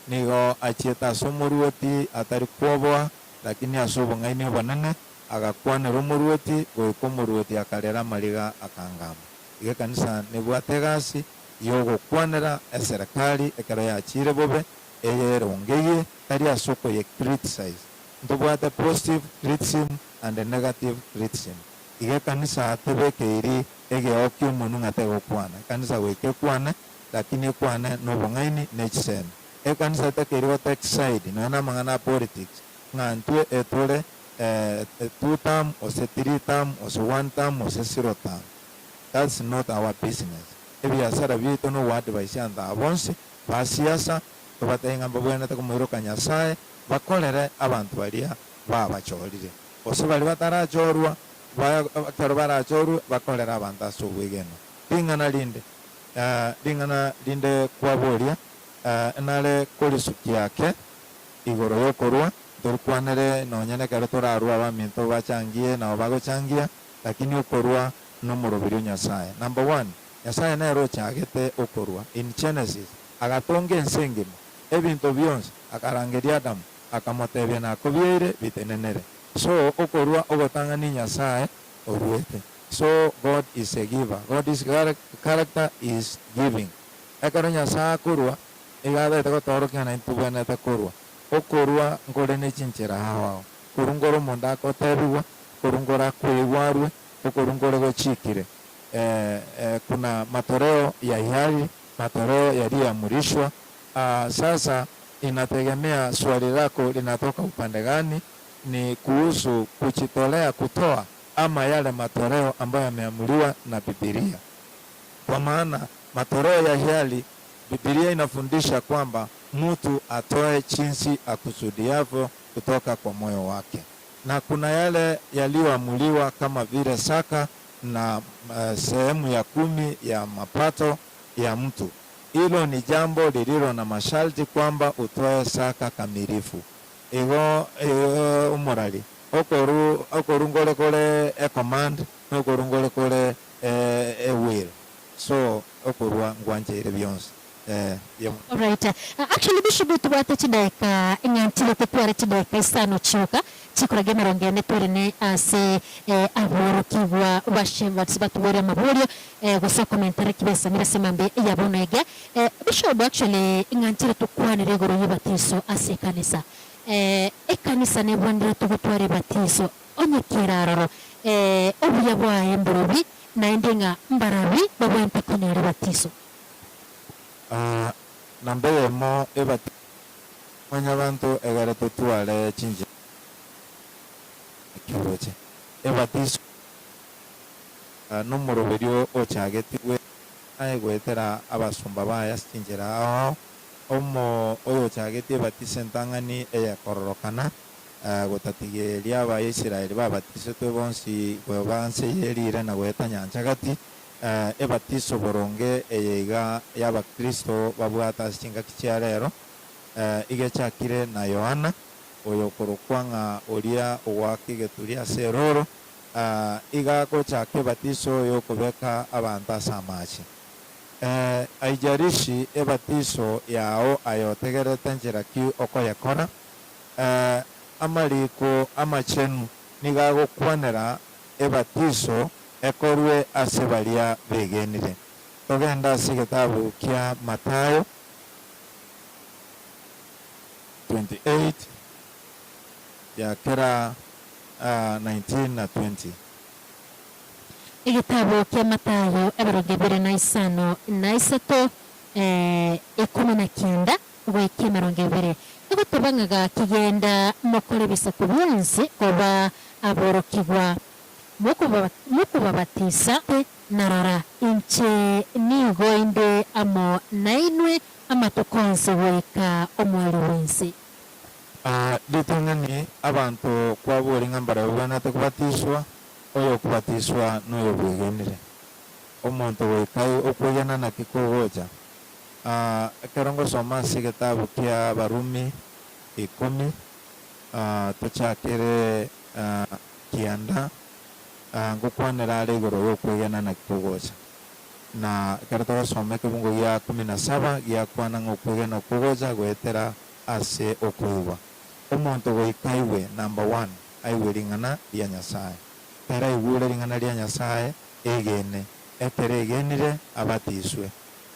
nigo achiete ase omoruoti atari kwoboa lakini ase obong'aini obonene agakwanera omoruoti goika omoruoti akarera amariga akangama iga ekanisa nebwate egasi yogokwanera eserikali ekero yachire bobe eyerongeirie tari ase okoye criticize ntobwate positive criticism and negative criticism iga ekanisa tebekeiri egeokia omonu ng'a tegokwana ekanisa goika ekwane lakini ekwane n'obong'aini n'echisemi ekanisa tekeiri gotake side nonya na amang'ana a politics ng'a ntwe etore 2 term ose 3 term ose 1 term ose 0 term that's not our business ebiasara biito nogoadvise anto abonsi basiasa tobataiga mbabwenete komoiroka nyasaye bakorere abantu baria babachorire ose bari batarachorwa kero barachorwa bakorera abantu ase obwegeno ring'ana rinde kwaboria nare korisukia ake igoro yokorwa torikwanere nonyene kero torarwa abaminto bachangie nabo bagochangia lakini okorwa nomorobirio nyasaye number 1 nyasaye nero ochagete okorwa in Genesis agatonga ense engima ebinto bionsi akarangeria Adamu akamotebia nakobieire bitenenere so okorwa ogotang'ani nyasaye orwete so God is a giver. God's character is giving ekero nyasaye akorwa igatete gotorokiana intubwenete korwa okorwa nkore nechinchera hawao korungoro omonto akotebiwa korungoro akwigwarwe okorungoro gochikire kuna matoleo ya hiari, matoleo yaliyoamrishwa. Sasa inategemea swali lako linatoka upande gani, ni kuhusu kujitolea kutoa ama yale matoleo ambayo yameamriwa na Biblia. Kwa maana matoleo ya hiari, Biblia inafundisha kwamba mtu atoe jinsi akusudiavyo kutoka kwa moyo wake, na kuna yale yaliyoamriwa kama vile saka na sehemu ya 10 ya mapato ya mtu. hilo ni jambo lililo na masharti kwamba utoe saka kamilifu. Igo umurali okoru ngole kole a command nokoru ngole kole a will, so okorwa ngwanjere byonse. Alright. Actually Bishop tuwate chidaika ingantile tetware chidaika isano chiuka chikurage marongene turine ase aboro kigwa bashemba tsibatuwore maburio gusa commentary kibesa mira semambe yabonege. Bishop actually ingantile tukwanire goro yibatiso ase kanisa. Ekanisa ne bwandira tugutware batiso onye kirararo obuya bwaye mborobi na indinga mbarabi babwempe kunyare batiso. Nambe mo ebati bantu egare tutwale chinji kiroche ebatiso numero video ochagetiwe aigwetera abasumba baya stinjera aho omo oyo chageti ebatise ntang'ani eyakororokana gotatigeria abaisiraeli babatiso twe bonsi bwebanse yerire na gweta nyanchagati ebatiso boronge eyeiga y'abakristo babwata asinga kichia rero igechakire na Yohana oyo korokwanga oria owakigeturia seroro igakochaka ebatiso oyo kobeka abantu ase amache. Aijarishi ebatiso yao ayotegerete njera ki okoyekora amariko amachenu nigagokwanera ebatiso ekorwe ase baria begenire. Togenda ase gitabu kia Matayo 28 yakera 19 na 20. Igitabo kia Matayo ebarongebere na isano na isato 19 gweke marongebere egotobangaga kigenda mokore bisatu bonse koba aborokigwa mukubabatisa narara inche nigoinde amo nainwe amatokonse weka omwali wensi. Ditongani abantu kwaburi ngambara bwanate kubatiswa oyo kubatiswa noyo bwegenire omuntu wekai okuyana na kikogoja. Kerongo soma sigetabu kia Barumi 10 tuchakire kianda ngukwanira ari igoro yokwigana na kikogoja na keratoga some kibungo gya 17 gya kwana ngokwigana kugoja gwetera ase okuiwa omuntu goikaiwe number 1 aiwiringana ria Nyasaye tera igure ringana ria Nyasaye egene ekere egenire abatiswe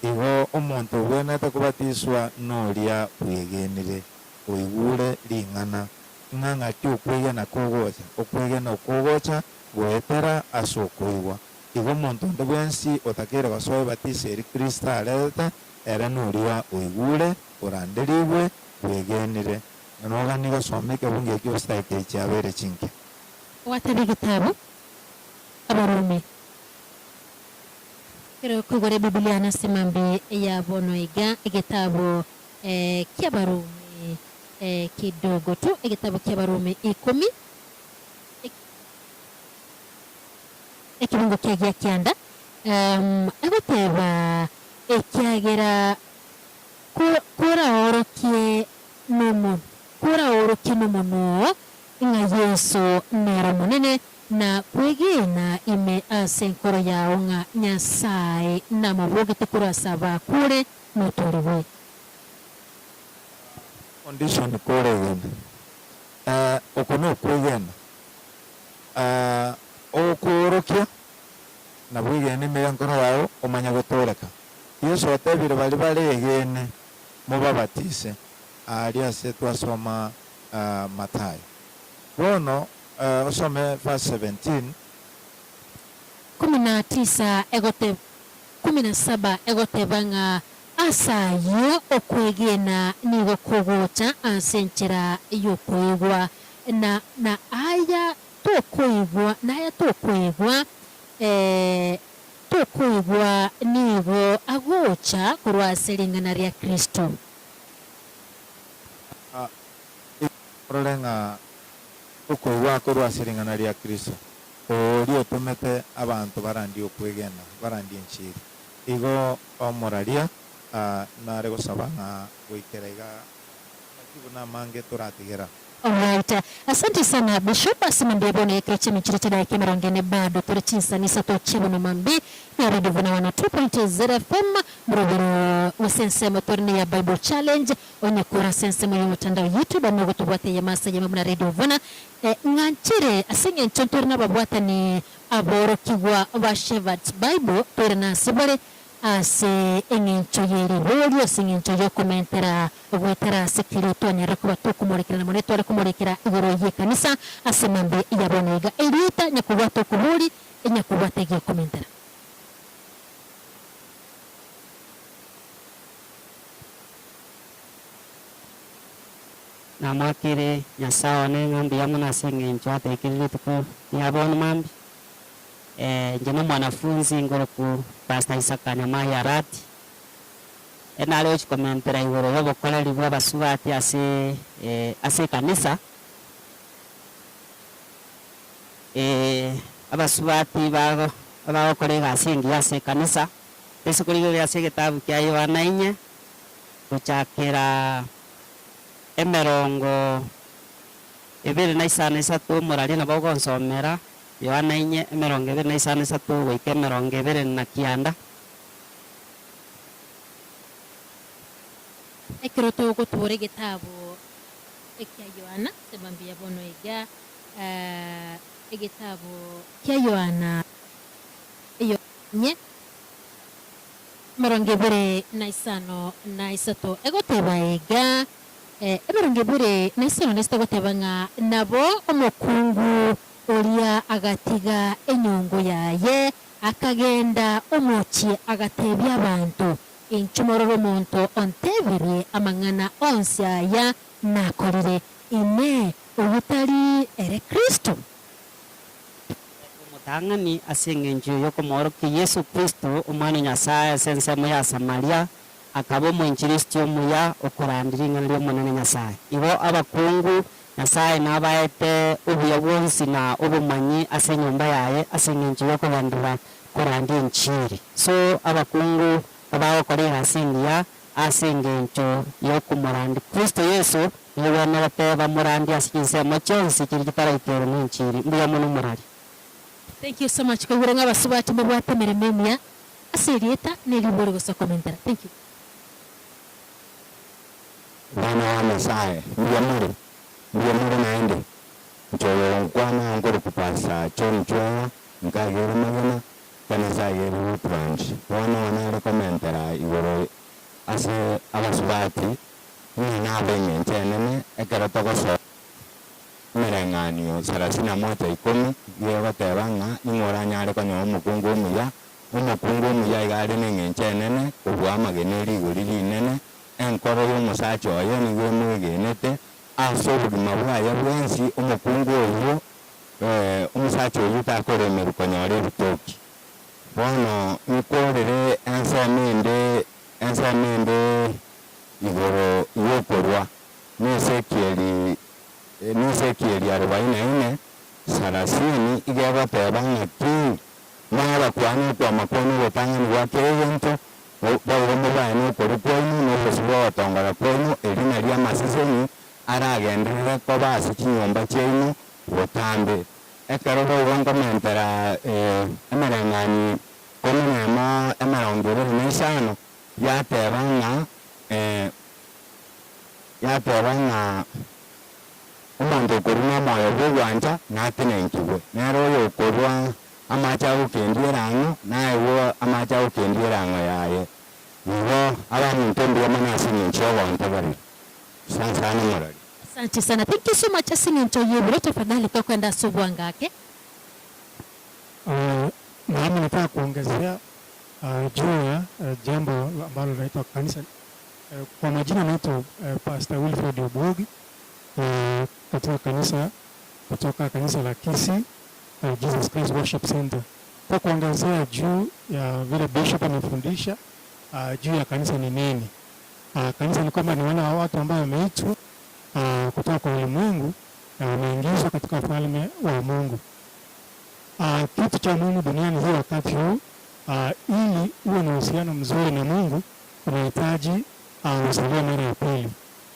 igo omuntu bwenete kubatiswa noria bwegenire oigure ringana ng'ang'a kyokwigana kugoja okwigana okugoja gwetera ase okuiwa igo omonto onde bwensi otakire basoe batise eri Kristo arete ere noria oigure oranderigwe bwegenire nogani gosome ekebungo ekio ositaike echiabere chinke. Watebe gitabu Abarumi kero kwigore Biblia nasema mbi ya bono iga igitabu kia Barumi kidogo tu igitabu kia Barumi 10 ekibungo kia kianda egoteba ekiagera kura orokie nomono inga Yesu nero monene na kwegena ime ase nkoro yao nga Nyasaye na mabogete kurasaba kure notoriwe condition kore gena okono kwegena okorokia na bwigene meya nkoro yao omanya gotoreka Yesu atebire bali egene mubabatise ali ase twasoma Matayo bono osome verse 17 19 egote 17 egotebanga asayo okwegena nigo kugocha ansenchera yokwegwa na aya tokwegwa tokwegwa nigo agocha kurwaselingana ria Kristo. Prolenga ukoigwa kurwaselingana ria Kristo orio tumete abantu barandi okwegena barandi enchiri igo omoraria nare gusaba nga gwikiraiga makibuna mange turatigera. Alright. Asante sana Bishop asimambia bona yekeche michirita ya kemerongene bado turichinsa nisa tochibu mambi ya Radio Vuna 102.0 FM mrobero usense motorni ya Bible Challenge onye kura sense mwenye mtandao YouTube amogo tuwate ya masa ya mabuna Radio Vuna nganchire asenye nchontorna babuata ni aboro kiwa wa Shepherd's Bible turina sibore ase engencho yeri bolio singencho yo komentera wetera sekirito nyara kuba tukumurikira na moneto ari kumurikira igoro yekanisa ase mambe yabonega elita nyakuba tukuburi nyakuba tege komentera na makire nyasawa ne ngambi yamuna sengencho atekirire tuku yabona mambi njeno mwanafunzi ngoroku Pastor Isaka Nyamai Arati enale ochikomentera igoro yobokoreri bwa basubati ase kanisa abasubati bagokorega asingi ase kanisa tesokorigere ase gitabu kya Yohana 4 guchakira emerongo 2:3 murari na bogonsomera Yohana 4 emerongo 2:3 goika emerongo 2:9 ekiroto gutore gitabu ekya Yohana sebambia bono iga egitabu kya Yohana iyo nye emerongo 2:5 egoteba iga emerongo 2:5 goteba nga nabo omukungu oria agatiga enyongo yaye akagenda omochi agatebya abantu inchumororo monto ontebire amangana onsi aya nakorire ine ubutari ere Kristo mutangani asengenjo yokomoroki Yesu Kristo umwana Nyasaye sense ya Samaria akabo mwinjilisti omuya okurandiringa lyo munene Nyasaye ibo abakungu Nyasaye nabaete ubuya bwonsi na ubumanyi ase nyumba yaye asengenjo yokobandura kurandi inchiri so abakungu abakorera asingia asengenjo yokumurandi Kristo Yesu niwe nabateba murandi asinse mochonsi kirigitara ikero n'inchiri mbuya muno murari. Thank you so much kwa huranga basubati mbwate merememia asirieta nilibore gusa komentara. Thank you. Bana wa Nyasaye mbiyamuri naende nchoyo kwana ngoro kupasa choni chwa nkagere magana kanisa yero branch wana recommendera igoro ase abasubati ni nabenye ntenene ekero togoso merenganio 31:10 yebatebanga ingoranyare kanyo omukungu omuya igare nengenchenene obwamageneri igori linene enkoro y'omusacha oyo niwe mwegenete ase obugima bwaye bwensi omukungu oyo omusacha oyo takoremeru konyora ebitoki bono nkorere ensemende igoro yokorwa nesekieli 44 sarasini igebateba ng'aki n'abakwani kwa makono gotang'ani gwakegento bauremo baye n'okoro kwainu n'obosi bwogotongora kwainu erina ria amaseseni aragenderere koba ase chinyomba chiainu botambe ekero boigo nkomentera emereng'ani komenemo emerongo 2:5 yateba ng'a omonto okorwa n'omoyo bw'ogwanja natenenkiwe nero oyo okorwa amache agokendia erang'o naewo amache agokendia erang'o yaye nigo abaminto mbiyamo nasinginchi ogontebereri sansana morari. Asante sana. Thank you so much asingencho yebure tafadhali kwa kwenda subwangake. Nami nataka kuongezea juu ya jambo ambalo linaitwa kanisa. Kwa majina naitwa Pastor Wilfred Obogi kutoka kanisa la Kisii Jesus Christ Worship Center. Kwa kuongezea juu ya vile Bishop amefundisha juu ya kanisa ni nini. Kanisa ni kwamba ni wale watu ambao wameitwa kutoka kwa ulimwengu na wameingizwa katika ufalme wa Mungu. Kitu cha Mungu duniani hii wakati huu ili uwe na uhusiano mzuri na Mungu unahitaji uzaliwe mara ya pili.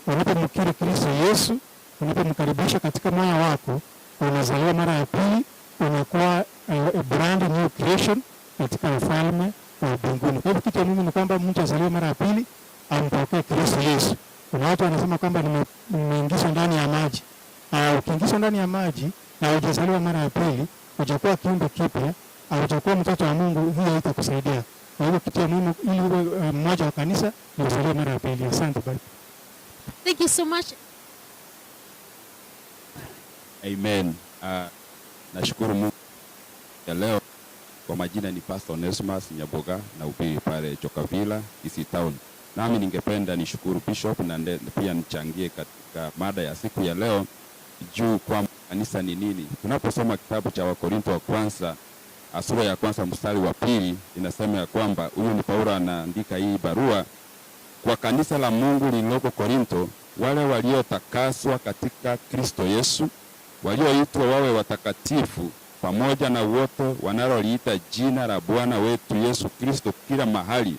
Unapomkiri Kristo Yesu, unapomkaribisha katika moyo wako, unazaliwa mara ya pili, unakuwa a brand new creation katika ufalme wa mbinguni. Kwa hivyo kitu ya muhimu ni kwamba mtu azaliwe mara ya pili, ampokee Kristo Yesu. Kuna watu wanasema kwamba nimeingizwa ndani ya maji. Ukiingizwa ndani ya maji na hujazaliwa mara ya pili, hujakuwa kiumbe kipya, hujakuwa mtoto wa Mungu, hiyo haitakusaidia. Kwa hivyo kitu ya muhimu ili uwe mmoja wa kanisa ni uzaliwe mara ya pili. Asante baba. Thank you so much. Amen. Nashukuru Mungu ya leo. Kwa majina ni Pastor Onesmus Nyaboga na ubiri pale Chokavila, Kisii Town. Nami ningependa nishukuru Bishop na pia nichangie katika mada ya siku ya leo juu kwa kanisa ni nini. Tunaposoma kitabu cha Wakorintho wa kwanza sura ya kwanza mstari wa 2 inasema ya kwamba huyu ni Paulo anaandika hii barua kwa kanisa la Mungu lililoko Korintho, wale waliotakaswa katika Kristo Yesu, walioitwa wawe watakatifu, pamoja na wote wanaloliita jina la Bwana wetu Yesu Kristo kila mahali,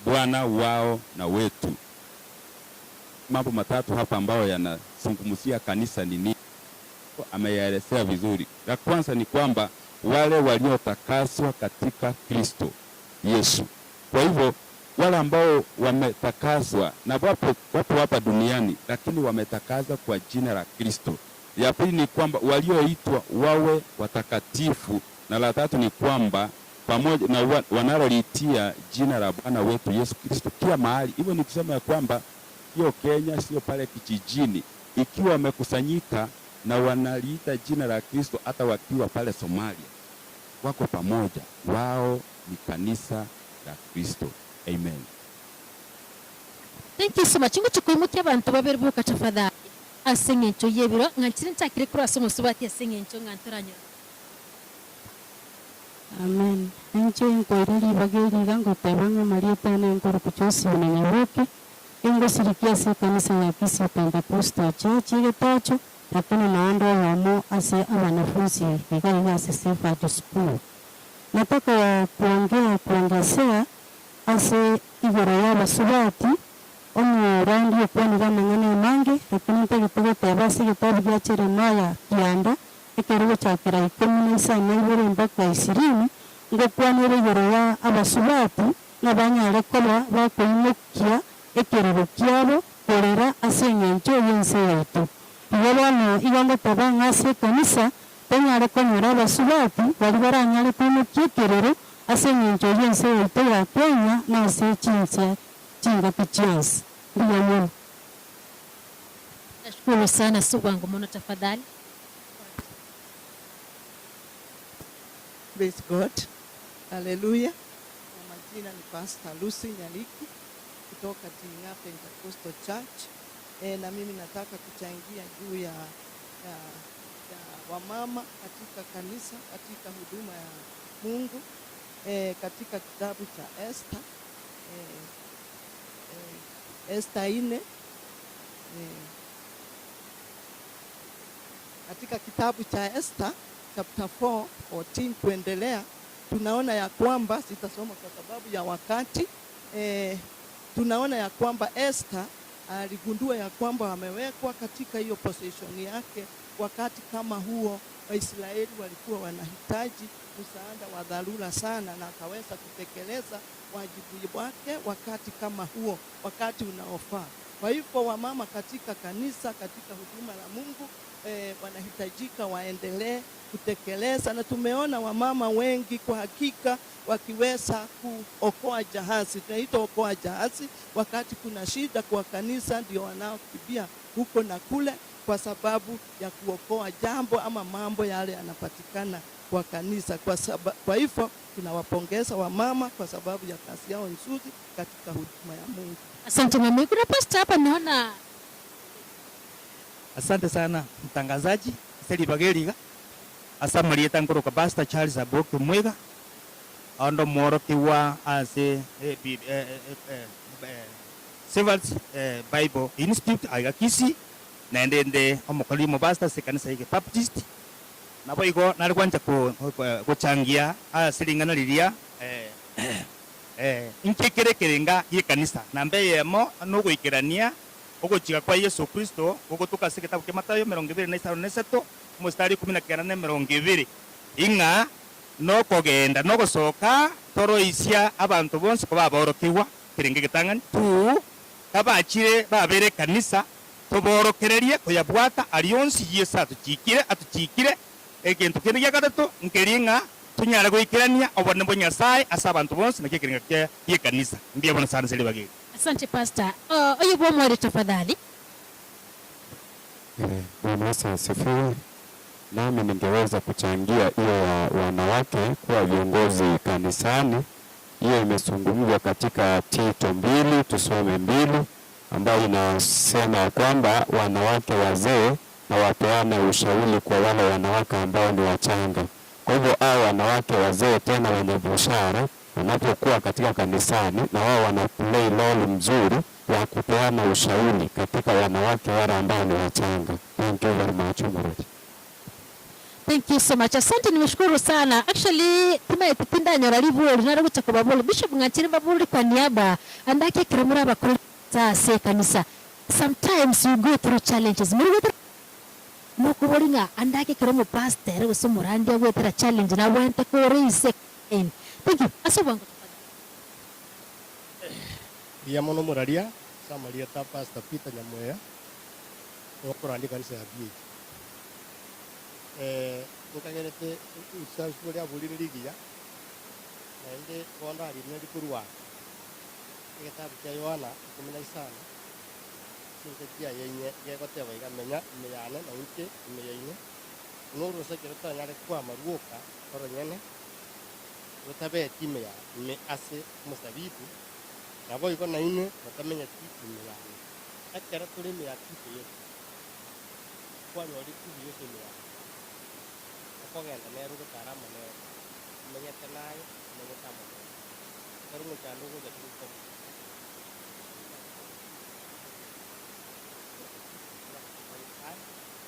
Bwana wao na wetu. Mambo matatu hapa ambayo yanazungumzia kanisa ni nini, ameyaelezea vizuri. La kwanza ni kwamba wale waliotakaswa katika Kristo Yesu. Kwa hivyo wale ambao wametakaswa na wapo hapa duniani, lakini wametakaswa kwa jina la Kristo. Ya pili ni kwamba walioitwa wawe watakatifu, na la tatu ni kwamba pamoja na wanaloliitia jina la Bwana wetu Yesu Kristo kila mahali. Hivyo ni kusema ya kwamba sio Kenya, sio pale kijijini, ikiwa wamekusanyika na wanaliita jina la Kristo, hata wakiwa pale Somalia wako pamoja, wao ni kanisa la Kristo. Amen. Thank you so much. Ngo tukuimuke abantu babere buka tafadhali. Asengencho yebiro ngantire ntakire kuri asomo subati asengencho ngantoranya. Amen. Enche nkoireri bageri gango tabanga Marieta na nkoro kuchosi na nyaroke. Ingo sirikia se kanisa ya Kisii Pentecostal Church Getacho, lakini naando wamo ase wanafunzi bigaga ase Sefa School. Nataka kuongezea ase igoro ya basubati omu randi okwani ganangana mange, lakini ntegetogo tebasi gitabu gya Jeremia kianda ekerugo chakira 19 mpaka 20 ngo kwanire igoro ya abasubati nabanyare koba bakoimukia ekerero kyabo korera ase engencho yense yaitu. Iyo bano ibango tabanga ase kanisa tanyare konyora abasubati bari baranyare kwimukia ekerero ase engencho yense yaitu ya Kenya na ase chinse chingaki chiansi. Ndiyo mwana. Nashukuru sana Subango Mono tafadhali. Praise God. Hallelujah. Kwa majina ni Pastor Lucy Nyaliki kutoka Tinga Pentecostal Church. Na mimi nataka kuchangia juu ya wamama katika kanisa, katika huduma ya Mungu. Katika kitabu cha Esther, Esther 4, katika kitabu cha Esther chapter 4:14 kuendelea, tunaona ya kwamba, sitasoma kwa sababu ya wakati, tunaona ya kwamba Esther aligundua ya kwamba wamewekwa katika hiyo position yake wakati kama huo Waisraeli walikuwa wanahitaji msaada wa dharura sana, na akaweza kutekeleza wajibu wake wakati kama huo, wakati unaofaa. Kwa hivyo wamama katika kanisa, katika huduma la Mungu wanahitajika waendelee kutekeleza, na tumeona wamama wengi kwa hakika wakiweza kuokoa jahazi. Tunaita okoa jahazi. Wakati kuna shida kwa kanisa, ndio wanaokimbia huko na kule kwa sababu ya kuokoa jambo ama mambo yale yanapatikana kwa kanisa. Kwa hivyo tunawapongeza wamama kwa sababu ya kazi yao nzuri katika huduma ya Mungu. Asante mama. Kuna pastor hapa naona. Asante sana mtangazaji. Seli bageriga. Asa Marieta ngoro ka Pastor Charles Aboke Mwega. Ando moro kiwa ase Sevens Bible Institute aga Kisii na ndende omukali mu Pastor sekanisa yake Baptist. Nabo iko nali kwanja kuchangia asilingana lilia inkekere kerenga yekanisa nambe yemo no gwikirania ogochiga kwa Yesu Kristo gogotukase gitabu kia Matayo 25:3 mustari 19:20 inga no kogenda no gosoka toroisia abantu bonse ko baborokiwa kirenge gitangani tu kabachire babere kanisa toborokererie koyabwata alionsi Yesu atuchikire ekintu kindi gya gatatu nkeringa tunyara gwikirania obone bo Nyasaye asa abantu bonse nakikiringa kia yekanisa ndiye bona sana sele bagi. Asante Pastor. Oyo bomwele tafadhali. Bwana Yesu asifiwe. Nami ningeweza kuchangia hiyo ya wanawake kuwa viongozi kanisani. Hiyo imezungumzwa katika Tito 2 tusome 2 ambayo inasema kwamba wanawake wazee na wapeane ushauri kwa wale wanawake ambao ni wachanga. Kwa hivyo hao wanawake wazee tena wenye busara wanapokuwa katika kanisani na wao wana play role mzuri wa kupeana ushauri katika wanawake wale ambao ni wachanga. Thank you very much. Thank you so much. Asante, nimeshukuru sana. Actually, tumaipinda nyoralivu olinara guchako babulu. Bishop Ngachiri babulu kwa niaba andake kiramura bakuru se kanisa. Sometimes you go through challenges. Mukubolinga andake kiramu pastor usumurandi agwetera challenge na wente ko raise in. Thank you. Asobango. Dia mono muraria samaria ta Pastor Peter Nyamoya okurandi kanisa ya BH. Nkagerete usasuri abulini ligia naende konda ali ndi kurwa kitabu cha Yohana 15 sinke tia yenye yegoteba igamenya imeyane na unke imeyine nuru sekero tanyare kwa maruoka oronyene rotabe timeya me ase musabitu nabo iko na ine batamenya tipu imeyane akera tuli meya tipu yetu kwa nyori tipu yetu imeyane kogenda neru gutarama ne menyete nayo menyetamo neru muchando go jatuko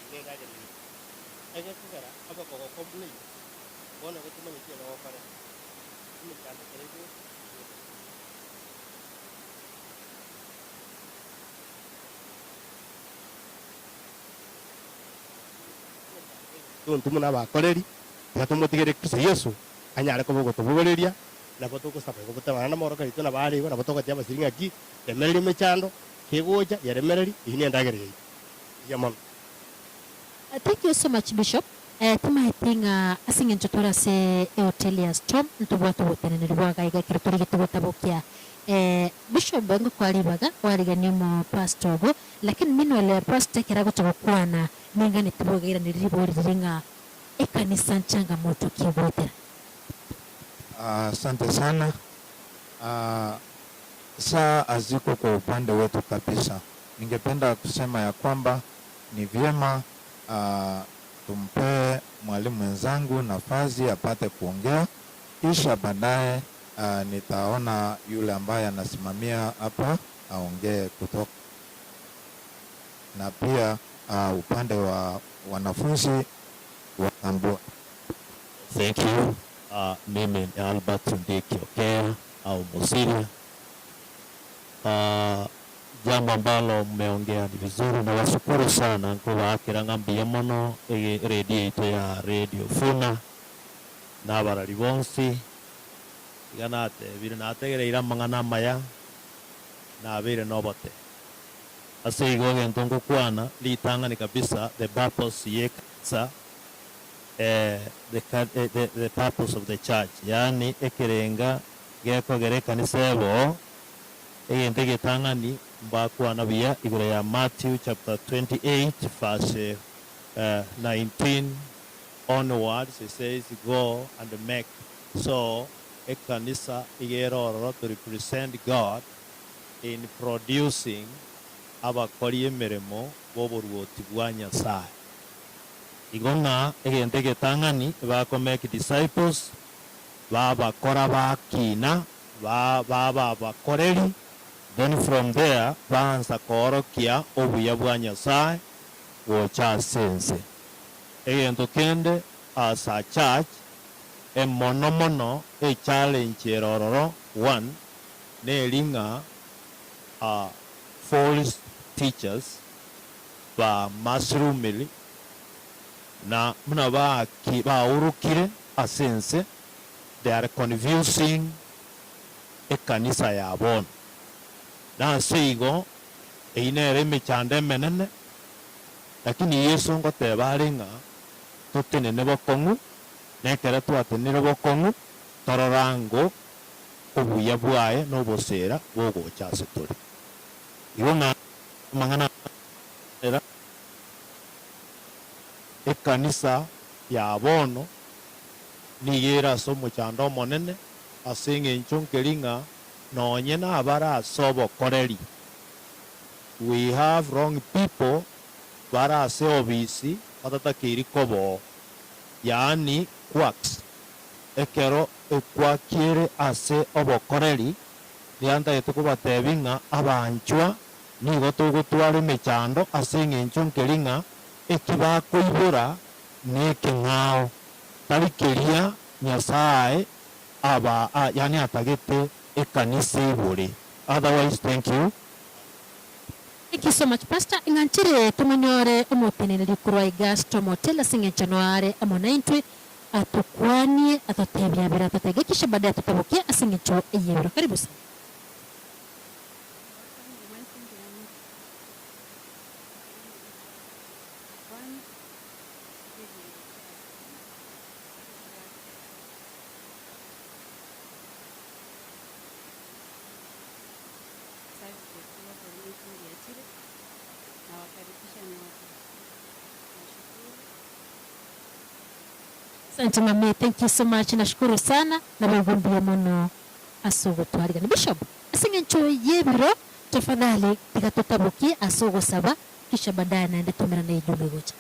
ngega jeli ege kugera aba ko komple bona ko tumenye kile no pare ni kando kerego tumuna bakoreri gatumutigere Kristo Yesu anyare ko bogo tubugereria na botoko sapa ko butama na moro karito na bari na botoko tia basiringa ki emereri mechando kegoja yaremereri ini ndagere yamon. Thank you so much Bishop. Tumaitinga asinge nchotora se Otelia Storm ntubwatu botene nilibwaga iga kirituri gitubutabukia Bishop bango kwalibaga waliga nimo pastor go lakini mino le pastor kirago tubukwana ninga nitubugira niliboriringa ekanisa changamoto kibotera. Asante sana. Saa aziko kwa upande wetu kabisa. Ningependa kusema ya kwamba ni vyema tumpe mwalimu mwenzangu nafasi apate kuongea, kisha baadaye nitaona yule ambaye anasimamia hapa aongee kutoka, na pia upande wa wanafunzi watambua. Thank you. Mimi ni Albert Ndiki Okea au Musiria. Jambo ambalo mmeongea ni vizuri na washukuru sana kwa akiranga mbia mono radio ito ya Radio Funa na abarari bonsi iganate bire nategere ira mangana maya na bire nobote ase igoge ntongo kwana litanga ni kabisa the purpose yeksa the purpose of the church yani ekerenga geko gere kanisebo egente getangani mbakwana bia igura ya Matthew chapter 28 verse 19 onwards. It says go and make. So a kanisa igeroro to represent God in producing abakori emirimo boburuoti bwa Nyasaye. Igona egente getangani bako make disciples babakora bakina babakoreri. Then from there, banza korokia obuya bwa Nyasaye wocha sense. Egento kende as a church mono challenge erororo one nelinga false teachers ba mushroomili na muna ba urukire asense they are confusing ekanisa ya bono na sigo einere michande menene lakini Yesu ngotebaringa tutenene bokongu nekere twatenere bokongu tororango obuya bwaye n'obosera bwogochase turi iwo mangana era ekanisa ya bono niyera somo chando monene asinge nchonkeringa nonye na abara sobo koreri. We have wrong people bara se obisi patata kiri kobo yani quacks ekero ekwakire ase obokoreri lianta yetuko batebinga abanchwa nigo tugutwara emechando ase eng'encho nkeringa ekibakoibora nekeng'ao tarikeria Nyasaye aba yani atagete ekanisa ibore. Otherwise, thank you. Thank you so much, Pastor. Inganchire tumanyore omoteneri kurwa igasto motela singenchanuare amonaintwe atukwanie atatebya bira atategekisha baadaye atatabukia asingecho eyebiro. Karibu sana. Asante mami, thank you so much. Nashukuru sana na bagumbia mono asugo twarigana. Bishop, asingencho yebiro tafadhali tikatutabukia asugo saba kisha baadaye naenda tumira na ijumbe gocha.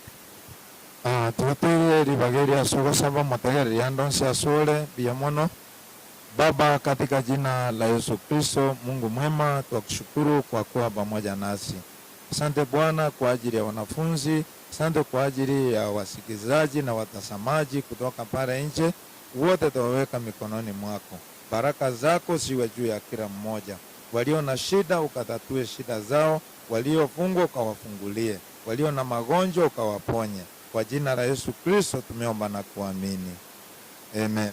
Tukutere ribageri asugo saba motegeri yandonsi asule biyamono. Baba, katika jina la Yesu Kristo, Mungu mwema, tukushukuru kwa kuwa pamoja nasi. Asante Bwana kwa ajili ya wanafunzi, asante kwa ajili ya wasikizaji na watazamaji kutoka pale nje, wote tuwaweka mikononi mwako. Baraka zako ziwe juu ya kila mmoja. Walio na shida ukatatue shida zao, waliofungwa ukawafungulie, walio na magonjwa ukawaponye. Kwa jina la Yesu Kristo tumeomba na kuamini. Amen.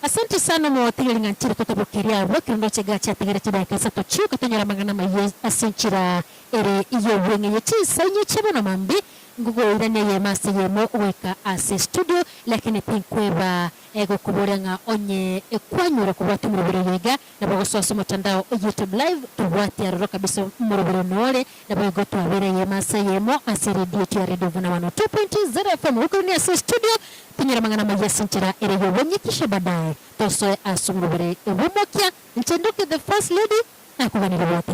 Asante sana mwategeri ngantire tutabukiria bokindo chegacha tegere chidaka sato chuka tonyara mangana maye asinchira ere iyo wenge yechisa nyechebo na mambi ngugo irane ye masi yemo weka ase studio lakini pinkweba ego kuborenga onye ekwanyura kubatu murubere yega na bagososo mutandao YouTube live tubwati aroro kabisa murubere nore na bago twabere ye masi yemo ase radio ya radio vuna 102.0 FM uko ni ase studio tonyara mangana maye sinchira ere yo wenge kisha baadaye tosoe asumurubere ebumokia nchendoke the first lady na kuganira bwati.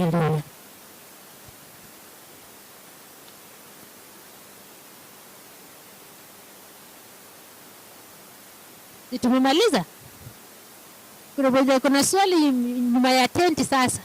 Tumemaliza? Kuna swali nyuma ya tenti sasa.